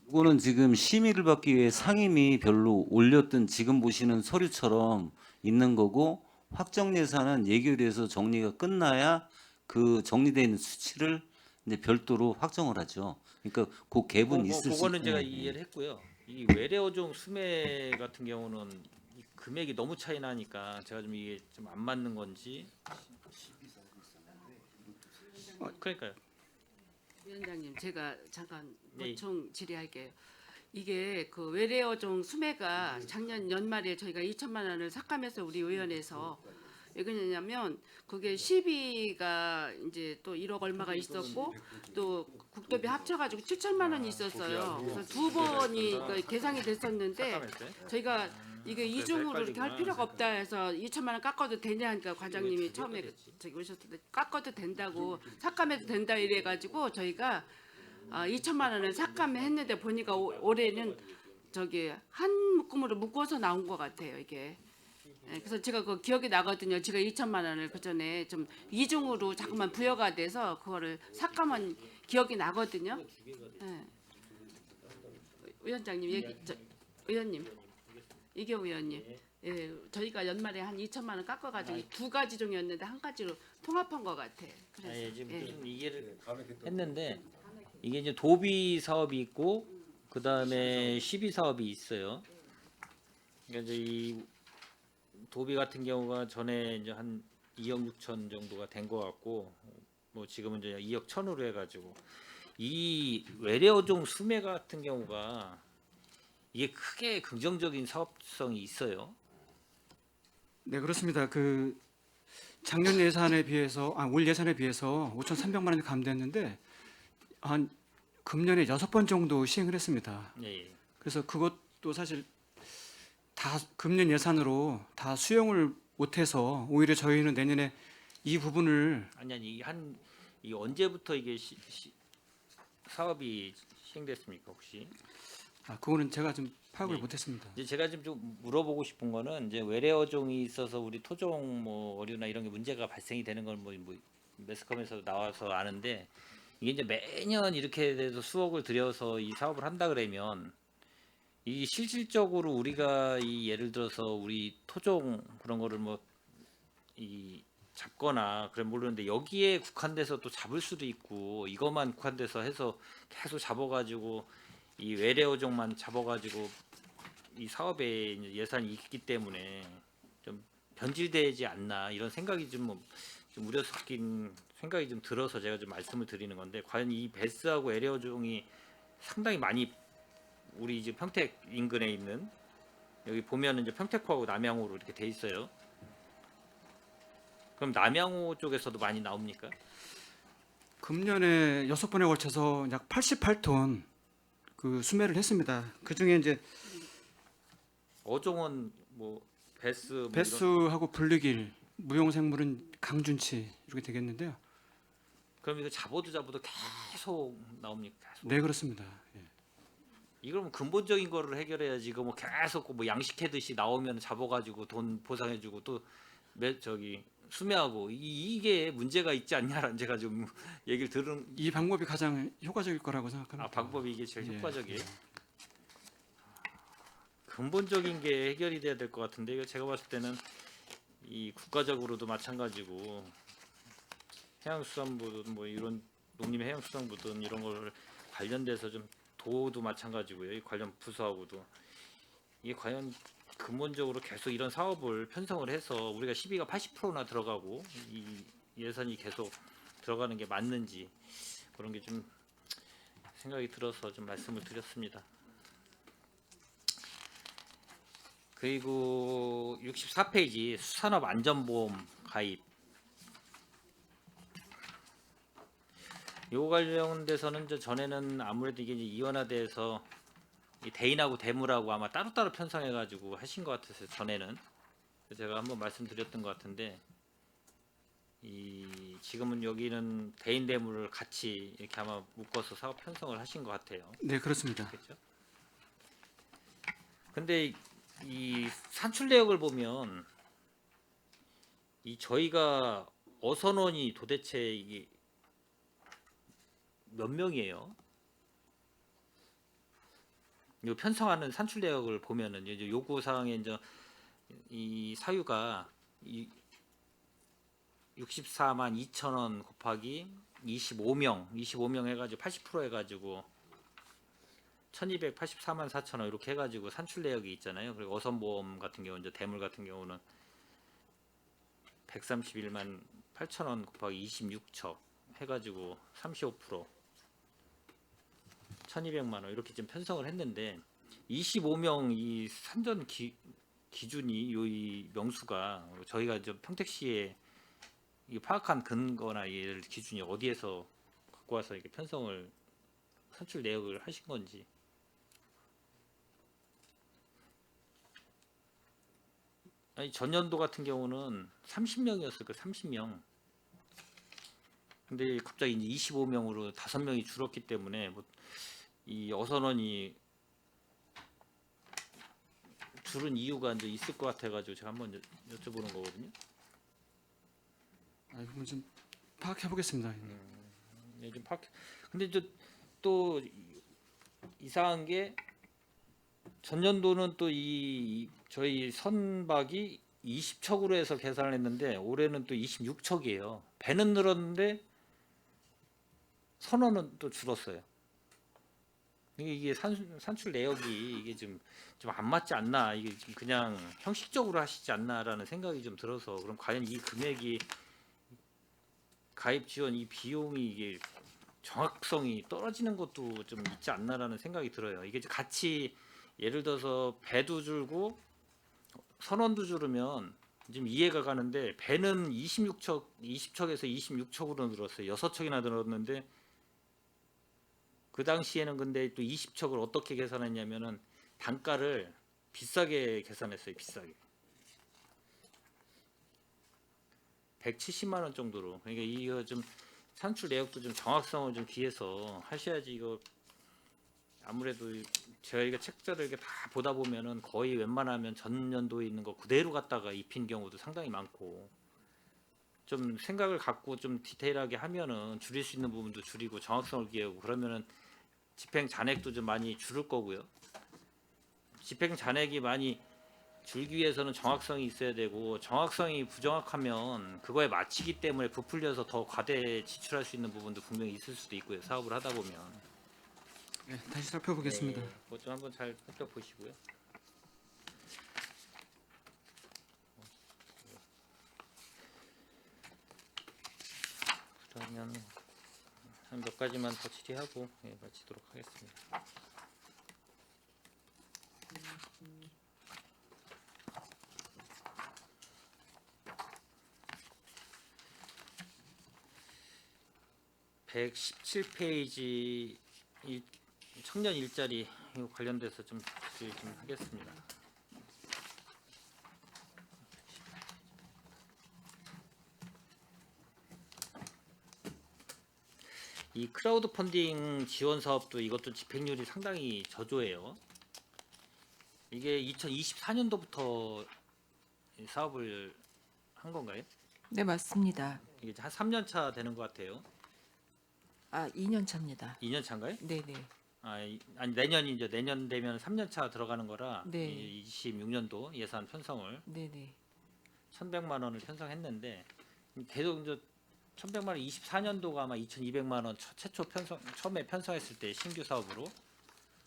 이거는 지금 심의를 받기 위해 상임위 별로 올렸던 지금 보시는 서류처럼 있는 거고 확정 예산은 예결위에서 정리가 끝나야 그 정리되어 있는 수치를 이제 별도로 확정을 하죠. 그러니까 그 갭은 있을 수 그거는 제가 있고. 이해를 했고요. 이 외래어종 수매 같은 경우는 이 금액이 너무 차이 나니까 제가 좀 이게 좀 안 맞는 건지. 그러니까요. 위원장님, 제가 잠깐 네. 보충 질의할게요. 이게 그 외래어종 수매가 작년 연말에 저희가 2천만 원을 삭감해서 우리 의원에서 왜 그러냐면 그게 시비가 이제 또 1억 얼마가 있었고 또 국도비 합쳐가지고 7천만 원이 있었어요. 그래서 두 번이 그 계산이 됐었는데 삭감했어요? 저희가 이게 그래서 이중으로 이렇게 할 헷갈리구나. 필요가 없다 해서 2천만 원 깎아도 되냐 하니까 과장님이 처음에 저기 오셨을 때 깎아도 된다고 삭감해도 된다 이래가지고 저희가 2천만 원을 삭감했는데 보니까 올해는 저기 한 묶음으로 묶어서 나온 것 같아요 이게. 예, 그래서 제가 그 기억이 나거든요. 제가 2천만 원을 그 전에 좀 이중으로 자꾸만 부여가 돼서 그거를 삭감한 기억이 나거든요. 예. 위원장님 의원님 이경 의원님, 예, 저희가 연말에 한 2천만 원 깎아가지고 두 가지 종이었는데 한 가지로 통합한 것 같아. 그래서 예, 지금 예. 좀 이해를 했는데 이게 이제 도비 사업이 있고 그 다음에 시비 사업이 있어요. 그러니까 이제 이 도비 같은 경우가 전에 이제 한 2억 6천 정도가 된 것 같고 뭐 지금은 이제 2억 1천으로 해가지고 이 외래어종 수매 같은 경우가 이게 크게 긍정적인 사업성이 있어요. 네, 그렇습니다. 그 작년 예산에 비해서 올 예산에 비해서 5,300만 원이 감됐는데 한 금년에 6번 정도 시행을 했습니다. 예, 예. 그래서 그것도 사실 다 금년 예산으로 다 수용을 못해서 오히려 저희는 내년에 이 부분을 아니 이 언제부터 이게 사업이 시행됐습니까 혹시? 그거는 제가 좀 파악을 예. 못했습니다. 이제 제가 좀 물어보고 싶은 거는 이제 외래어종이 있어서 우리 토종 뭐 어류나 이런 게 문제가 발생이 되는 건 뭐 매스컴에서 나와서 아는데 이게 이제 매년 이렇게 돼서 수억을 들여서 이 사업을 한다 그러면 이 실질적으로 우리가 이 예를 들어서 우리 토종 그런 거를 뭐 이 잡거나 그래 모르는데 여기에 국한돼서 또 잡을 수도 있고 이것만 국한돼서 해서 계속 잡아가지고 이 외래어종만 잡아가지고 이 사업에 이제 예산이 있기 때문에 좀 변질되지 않나 이런 생각이 좀 우려 섞인 생각이 좀 들어서 제가 좀 말씀을 드리는 건데 과연 이 베스하고 외래어종이 상당히 많이 우리 이제 평택 인근에 있는 여기 보면은 이제 평택호하고 남양호로 이렇게 돼 있어요. 그럼 남양호 쪽에서도 많이 나옵니까? 금년에 6번에 걸쳐서 약 88톤 그 수매를 했습니다. 그 중에 이제 어종은 뭐 베스 뭐 이런 베스하고 블루길, 무용생물은 강준치 이렇게 되겠는데요. 그럼 이거 잡아도 계속 나옵니까? 계속. 네, 그렇습니다. 예. 이거는 근본적인 거를 해결해야지. 이거 뭐 계속 뭐 양식해듯이 나오면 잡아가지고 돈 보상해주고 또 저기 수매하고 이게 문제가 있지 않냐라는 제가 좀 얘기를 들은. 이 방법이 가장 효과적일 거라고 생각합니다. 방법이 이게 제일 예. 효과적이에요. 근본적인 게 해결이 돼야 될 것 같은데 이거 제가 봤을 때는 이 국가적으로도 마찬가지고 해양수산부든 뭐 이런 농림해양수산부든 이런 걸 관련돼서 좀 도도 마찬가지고요. 이 관련 부서하고도 이게 과연 근본적으로 계속 이런 사업을 편성을 해서 우리가 시비가 80%나 들어가고 이 예산이 계속 들어가는 게 맞는지 그런 게 좀 생각이 들어서 좀 말씀을 드렸습니다. 그리고 64페이지 수산업 안전보험 가입. 요 관련돼서는 전에는 아무래도 이게 이제 이원화돼서 이 대인하고 대물하고 아마 따로따로 편성해가지고 하신 것 같아서 전에는 그래서 제가 한번 말씀드렸던 것 같은데 이 지금은 여기는 대인 대물을 같이 이렇게 아마 묶어서 사업 편성을 하신 것 같아요. 네, 그렇습니다. 그렇죠? 근데 이 산출 내역을 보면 이 저희가 어선원이 도대체 이게 몇 명이에요? 이 편성하는 산출 내역을 보면은 이제 요구 사항에 이제 이 사유가 이 64만 2천 원 곱하기 25명 해가지고 80% 해가지고 1284만 4천 원 이렇게 해가지고 산출 내역이 있잖아요. 그리고 어선보험 같은 경우 이제 대물 같은 경우는 131만 8천 원 곱하기 26척 해가지고 35% 1200만 원 이렇게 좀 편성을 했는데 25명 이 산전 기준이 이 명수가 저희가 좀 평택시에 이 파악한 근거나 이 기준이 어디에서 갖고 와서 이렇게 편성을 산출 내역을 하신 건지. 아니 전년도 같은 경우는 30명이었을 거예요. 30명. 근데 갑자기 이제 25명으로 5명이 줄었기 때문에 뭐 이 어선원이 줄은 이유가 이제 있을 것 같아가지고 제가 한번 여쭤보는 거거든요. 아, 이거 좀 파악해 보겠습니다. 네, 좀 파악. 근데 이제 또 이상한 게 전년도는 또 이 저희 선박이 20척으로 해서 계산을 했는데 올해는 또 26척이에요. 배는 늘었는데 선원은 또 줄었어요. 이게 산출 내역이 이게 좀 안 맞지 않나, 이게 좀 그냥 형식적으로 하시지 않나라는 생각이 좀 들어서 그럼 과연 이 금액이 가입 지원 이 비용이 이게 정확성이 떨어지는 것도 좀 있지 않나라는 생각이 들어요. 이게 같이 예를 들어서 배도 줄고 선원도 줄으면 지금 이해가 가는데 배는 20척에서 26척으로 늘었어요. 6척이나 늘었는데 그 당시에는 근데 또 20척을 어떻게 계산했냐면은 단가를 비싸게 계산했어요. 비싸게. 170만 원 정도로. 그러니까 이거 좀 산출 내역도 좀 정확성을 좀 기해서 하셔야지. 이거 아무래도 저희가 책자를 이렇게 다 보다 보면은 거의 웬만하면 전년도에 있는 거 그대로 갖다가 입힌 경우도 상당히 많고 좀 생각을 갖고 좀 디테일하게 하면은 줄일 수 있는 부분도 줄이고 정확성을 기하고 그러면은 집행 잔액도 좀 많이 줄을 거고요. 집행 잔액이 많이 줄기 위해서는 정확성이 있어야 되고 정확성이 부정확하면 그거에 맞추기 때문에 부풀려서 더 과대 지출할 수 있는 부분도 분명히 있을 수도 있고요. 사업을 하다 보면. 네, 다시 살펴보겠습니다. 네, 그것 좀 한번 잘 살펴보시고요. 그러면 한 몇 가지만 더 질의하고 마치도록 하겠습니다. (117페이지) 이 청년 일자리 이거 관련돼서 좀 질의 좀 하겠습니다. 이 크라우드 펀딩 지원 사업도 이것도 집행률이 상당히 저조해요. 이게 2024년도부터 사업을 한 건가요? 네, 맞습니다. 이게 한 3년 차 되는 것 같아요. 아, 2년 차입니다. 2년 차인가요? 네, 네. 아니 내년이죠. 내년 되면 3년 차 들어가는 거라 네. 26년도 예산 편성을 네, 네. 1,100만 원을 편성했는데 계속 이제 1,100만 원 24년도가 아마 2,200만 원 최초 편성 처음에 편성했을 때 신규 사업으로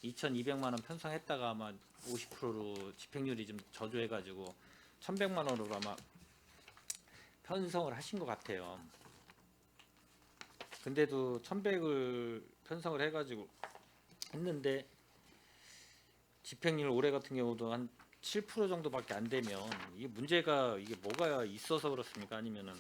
2,200만 원 편성했다가 아마 50%로 집행률이 좀 저조해가지고 1,100만 원으로 아마 편성을 하신 것 같아요. 근데도 1,100을 편성을 해가지고 했는데 집행률 올해 같은 경우도 한 7% 정도밖에 안 되면 이게 문제가 이게 뭐가 있어서 그렇습니까? 아니면은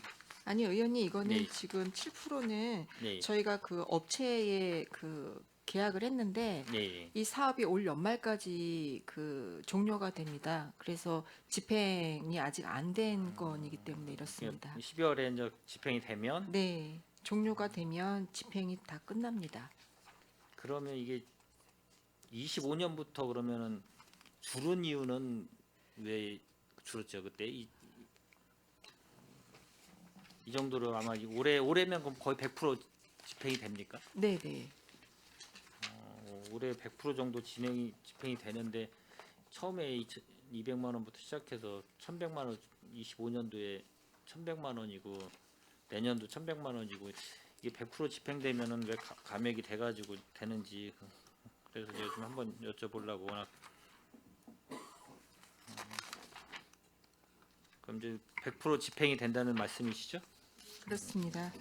아니 의원님 이거는 네. 지금 7%는 네. 저희가 그 업체에 그 계약을 했는데 네. 이 사업이 올 연말까지 그 종료가 됩니다. 그래서 집행이 아직 안 된 건이기 때문에 이렇습니다. 12월에 이제 집행이 되면 네, 종료가 되면 집행이 다 끝납니다. 그러면 이게 25년부터 그러면은 줄은 이유는 왜 줄었죠? 그때 이 정도로 아마 올해면 그럼 거의 100% 집행이 됩니까? 네, 네. 올해 100% 정도 집행이 되는데 처음에 200만 원부터 시작해서 1,100만 원 25년도에 1,100만 원이고 내년도 1,100만 원이고 이게 100% 집행되면은 왜 감액이 돼가지고 되는지 그래서 제가 좀 한번 여쭤보려고 워낙 그럼 이제 100% 집행이 된다는 말씀이시죠? 그렇습니다.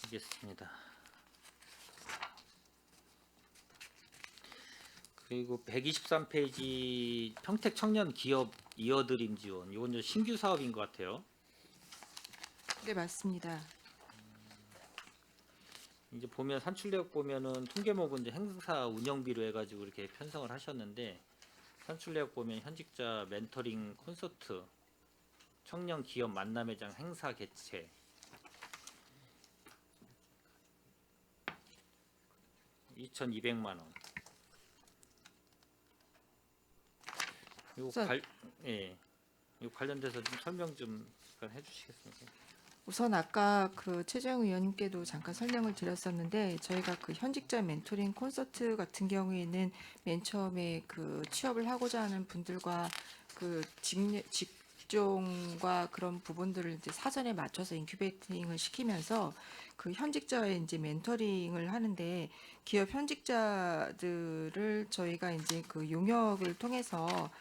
알겠습니다. 그리고 123페이지 평택 청년 기업 이어드림 지원 이건 이제 신규 사업인 것 같아요. 네, 맞습니다. 이제 보면 산출내역 보면은 통계목은 이제 행사 운영비로 해가지고 이렇게 편성을 하셨는데 산출내역 보면 현직자 멘토링 콘서트, 청년 기업 만남회장 행사 개최, 2,200만 원. 우선- 이 관련돼서 좀 설명 좀 잠깐 해주시겠습니까? 우선 아까 그 최재형 의원님께도 잠깐 설명을 드렸었는데 저희가 그 현직자 멘토링 콘서트 같은 경우에는 맨 처음에 그 취업을 하고자 하는 분들과 그 직종과 그런 부분들을 이제 사전에 맞춰서 인큐베이팅을 시키면서 그 현직자의 이제 멘토링을 하는데 기업 현직자들을 저희가 이제 그 용역을 통해서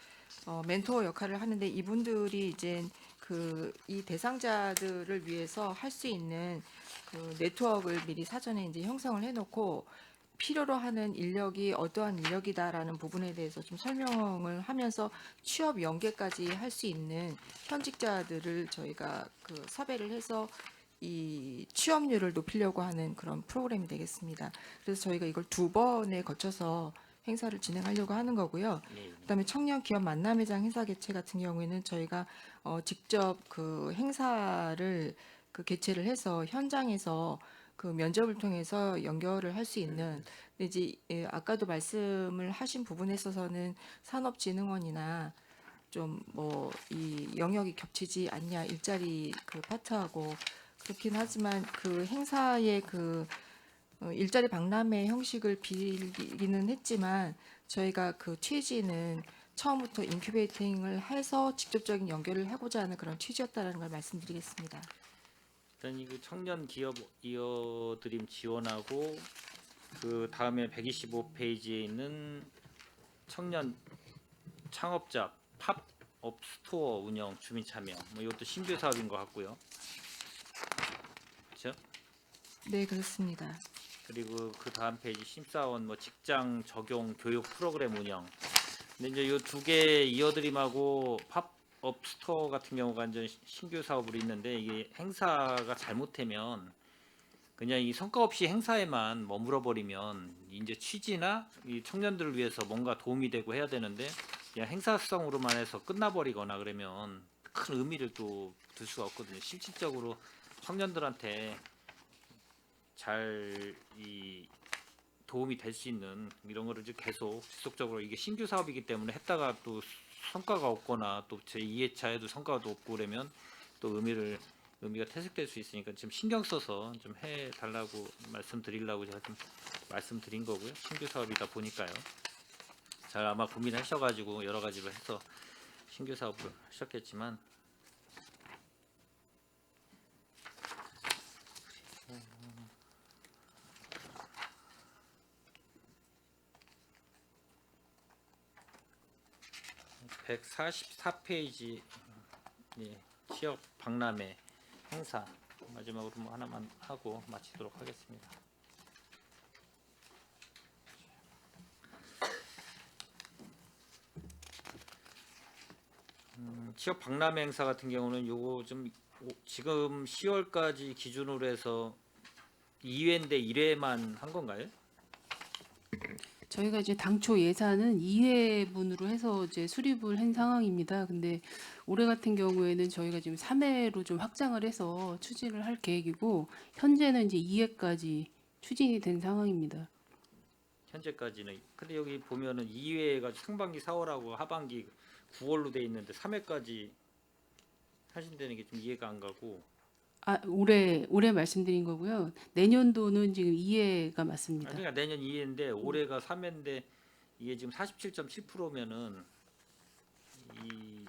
멘토 역할을 하는데 이분들이 이제 그 이 대상자들을 위해서 할 수 있는 그 네트워크를 미리 사전에 이제 형성을 해놓고 필요로 하는 인력이 어떠한 인력이다라는 부분에 대해서 좀 설명을 하면서 취업 연계까지 할 수 있는 현직자들을 저희가 그 섭외를 해서 이 취업률을 높이려고 하는 그런 프로그램이 되겠습니다. 그래서 저희가 이걸 2번에 거쳐서 행사를 진행하려고 하는 거고요. 그다음에 청년 기업 만남회장 행사 개최 같은 경우에는 저희가 직접 그 행사를 그 개최를 해서 현장에서 그 면접을 통해서 연결을 할 수 있는 근데 이제 아까도 말씀을 하신 부분에 있어서는 산업진흥원이나 좀 뭐 이 영역이 겹치지 않냐 일자리 그 파트하고 그렇긴 하지만 그 행사의 그 일자리 박람회 형식을 빌기는 했지만 저희가 그 취지는 처음부터 인큐베이팅을 해서 직접적인 연결을 하고자 하는 그런 취지였다라는 걸 말씀드리겠습니다. 일단 이거 청년 기업 이어드림 지원하고 그 다음에 125페이지에 있는 청년 창업자 팝업 스토어 운영 주민 참여 뭐 이것도 신규 사업인 것 같고요. 그렇죠? 네, 그렇습니다. 그리고 그 다음 페이지 심사원 뭐 직장 적용 교육 프로그램 운영. 근데 이제 이 두 개 이어드림하고 팝업 스토어 같은 경우가 이제 신규 사업으로 있는데 이게 행사가 잘못되면 그냥 이 성과 없이 행사에만 머물러 버리면 이제 취지나 이 청년들을 위해서 뭔가 도움이 되고 해야 되는데 그냥 행사성으로만 해서 끝나버리거나 그러면 큰 의미를 또 둘 수가 없거든요. 실질적으로 청년들한테 잘 이 도움이 될 수 있는 이런 거를 이제 계속 지속적으로 이게 신규 사업이기 때문에 했다가 또 성과가 없거나 또 제 2회차에도 성과가 없고 그러면 또 의미가 퇴색될 수 있으니까 지금 신경 써서 좀 해달라고 말씀드리려고 제가 좀 말씀드린 거고요. 신규 사업이다 보니까요. 잘 아마 고민하셔가지고 여러 가지로 해서 신규 사업을 하셨겠지만 (144페이지) 예, 취업 박람회 행사 마지막으로 뭐 하나만 하고 마치도록 하겠습니다. 취업 박람회 행사 같은 경우는 요거 좀 지금 10월까지 기준으로 해서 2회인데 1회만 한 건가요? 저희가 이제 당초 예산은 2회분으로 해서 이제 수립을 한 상황입니다. 근데 올해 같은 경우에는 저희가 지금 3회로 좀 확장을 해서 추진을 할 계획이고 현재는 이제 2회까지 추진이 된 상황입니다. 현재까지는. 근데 여기 보면은 2회가 상반기 4월하고 하반기 9월로 돼 있는데 3회까지 하신다는 게 좀 이해가 안 가고. 아, 올해 말씀드린 거고요. 내년도는 지금 2회가 맞습니다. 그러니까 내년 2회인데 올해가 3회인데 이게 지금 47.7%면은 이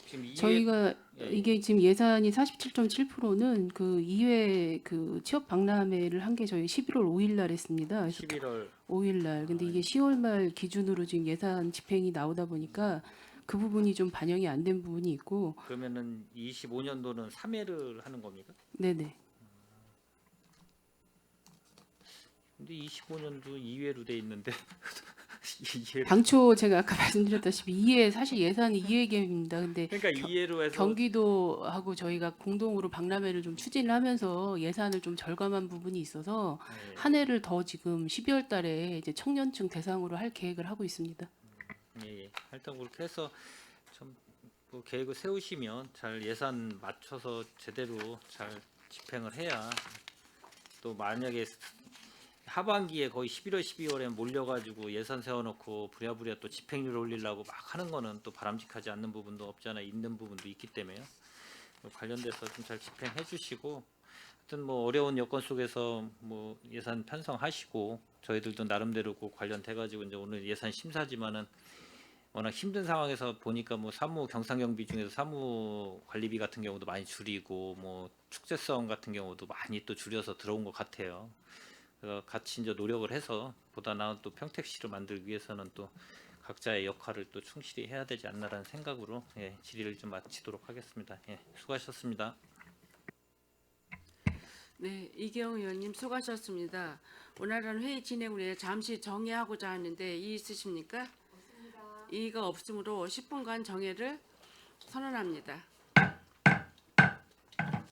지금 2회 저희가 예. 이게 지금 예산이 47.7%는 그 2회 그 취업 박람회를 한 게 저희 11월 5일 날 했습니다. 그래서 11월 5일 날. 근데 이게 10월 말 기준으로 지금 예산 집행이 나오다 보니까 그 부분이 좀 반영이 안 된 부분이 있고, 그러면은 25년도는 3회를 하는 겁니까? 네네. 근데 25년도 2회로 돼 있는데 2회로. 당초 제가 아까 말씀드렸다시피 2회 사실 예산이 2회 계획입니다. 근데 그러니까 2회로 해서 경기도하고 저희가 공동으로 박람회를 좀 추진을 하면서 예산을 좀 절감한 부분이 있어서 예. 한 해를 더 지금 12월 달에 이제 청년층 대상으로 할 계획을 하고 있습니다. 예, 예. 하여튼 그렇게 해서 좀 뭐 계획을 세우시면 잘 예산 맞춰서 제대로 잘 집행을 해야 또 만약에 하반기에 거의 11월 12월에 몰려가지고 예산 세워놓고 부랴부랴 또 집행률 올리려고 막 하는 거는 또 바람직하지 않는 부분도 없지 않아 있는 부분도 있기 때문에요. 관련돼서 좀 잘 집행해 주시고 하여튼 뭐 어려운 여건 속에서 뭐 예산 편성하시고 저희들도 나름대로 그 관련돼 가지고 이제 오늘 예산 심사지만은 워낙 힘든 상황에서 보니까 뭐 사무 경상경비 중에서 사무 관리비 같은 경우도 많이 줄이고 뭐 축제성 같은 경우도 많이 또 줄여서 들어온 것 같아요. 그래서 같이 이제 노력을 해서 보다 나은 또 평택시를 만들기 위해서는 또 각자의 역할을 또 충실히 해야 되지 않나라는 생각으로 예, 질의를 좀 마치도록 하겠습니다. 예, 수고하셨습니다. 네, 이경 의원님 수고하셨습니다. 오늘은 회의 진행을 위해 잠시 정회하고자 하는데 이의 있으십니까? 없습니다. 이의가 없으므로 10분간 정회를 선언합니다.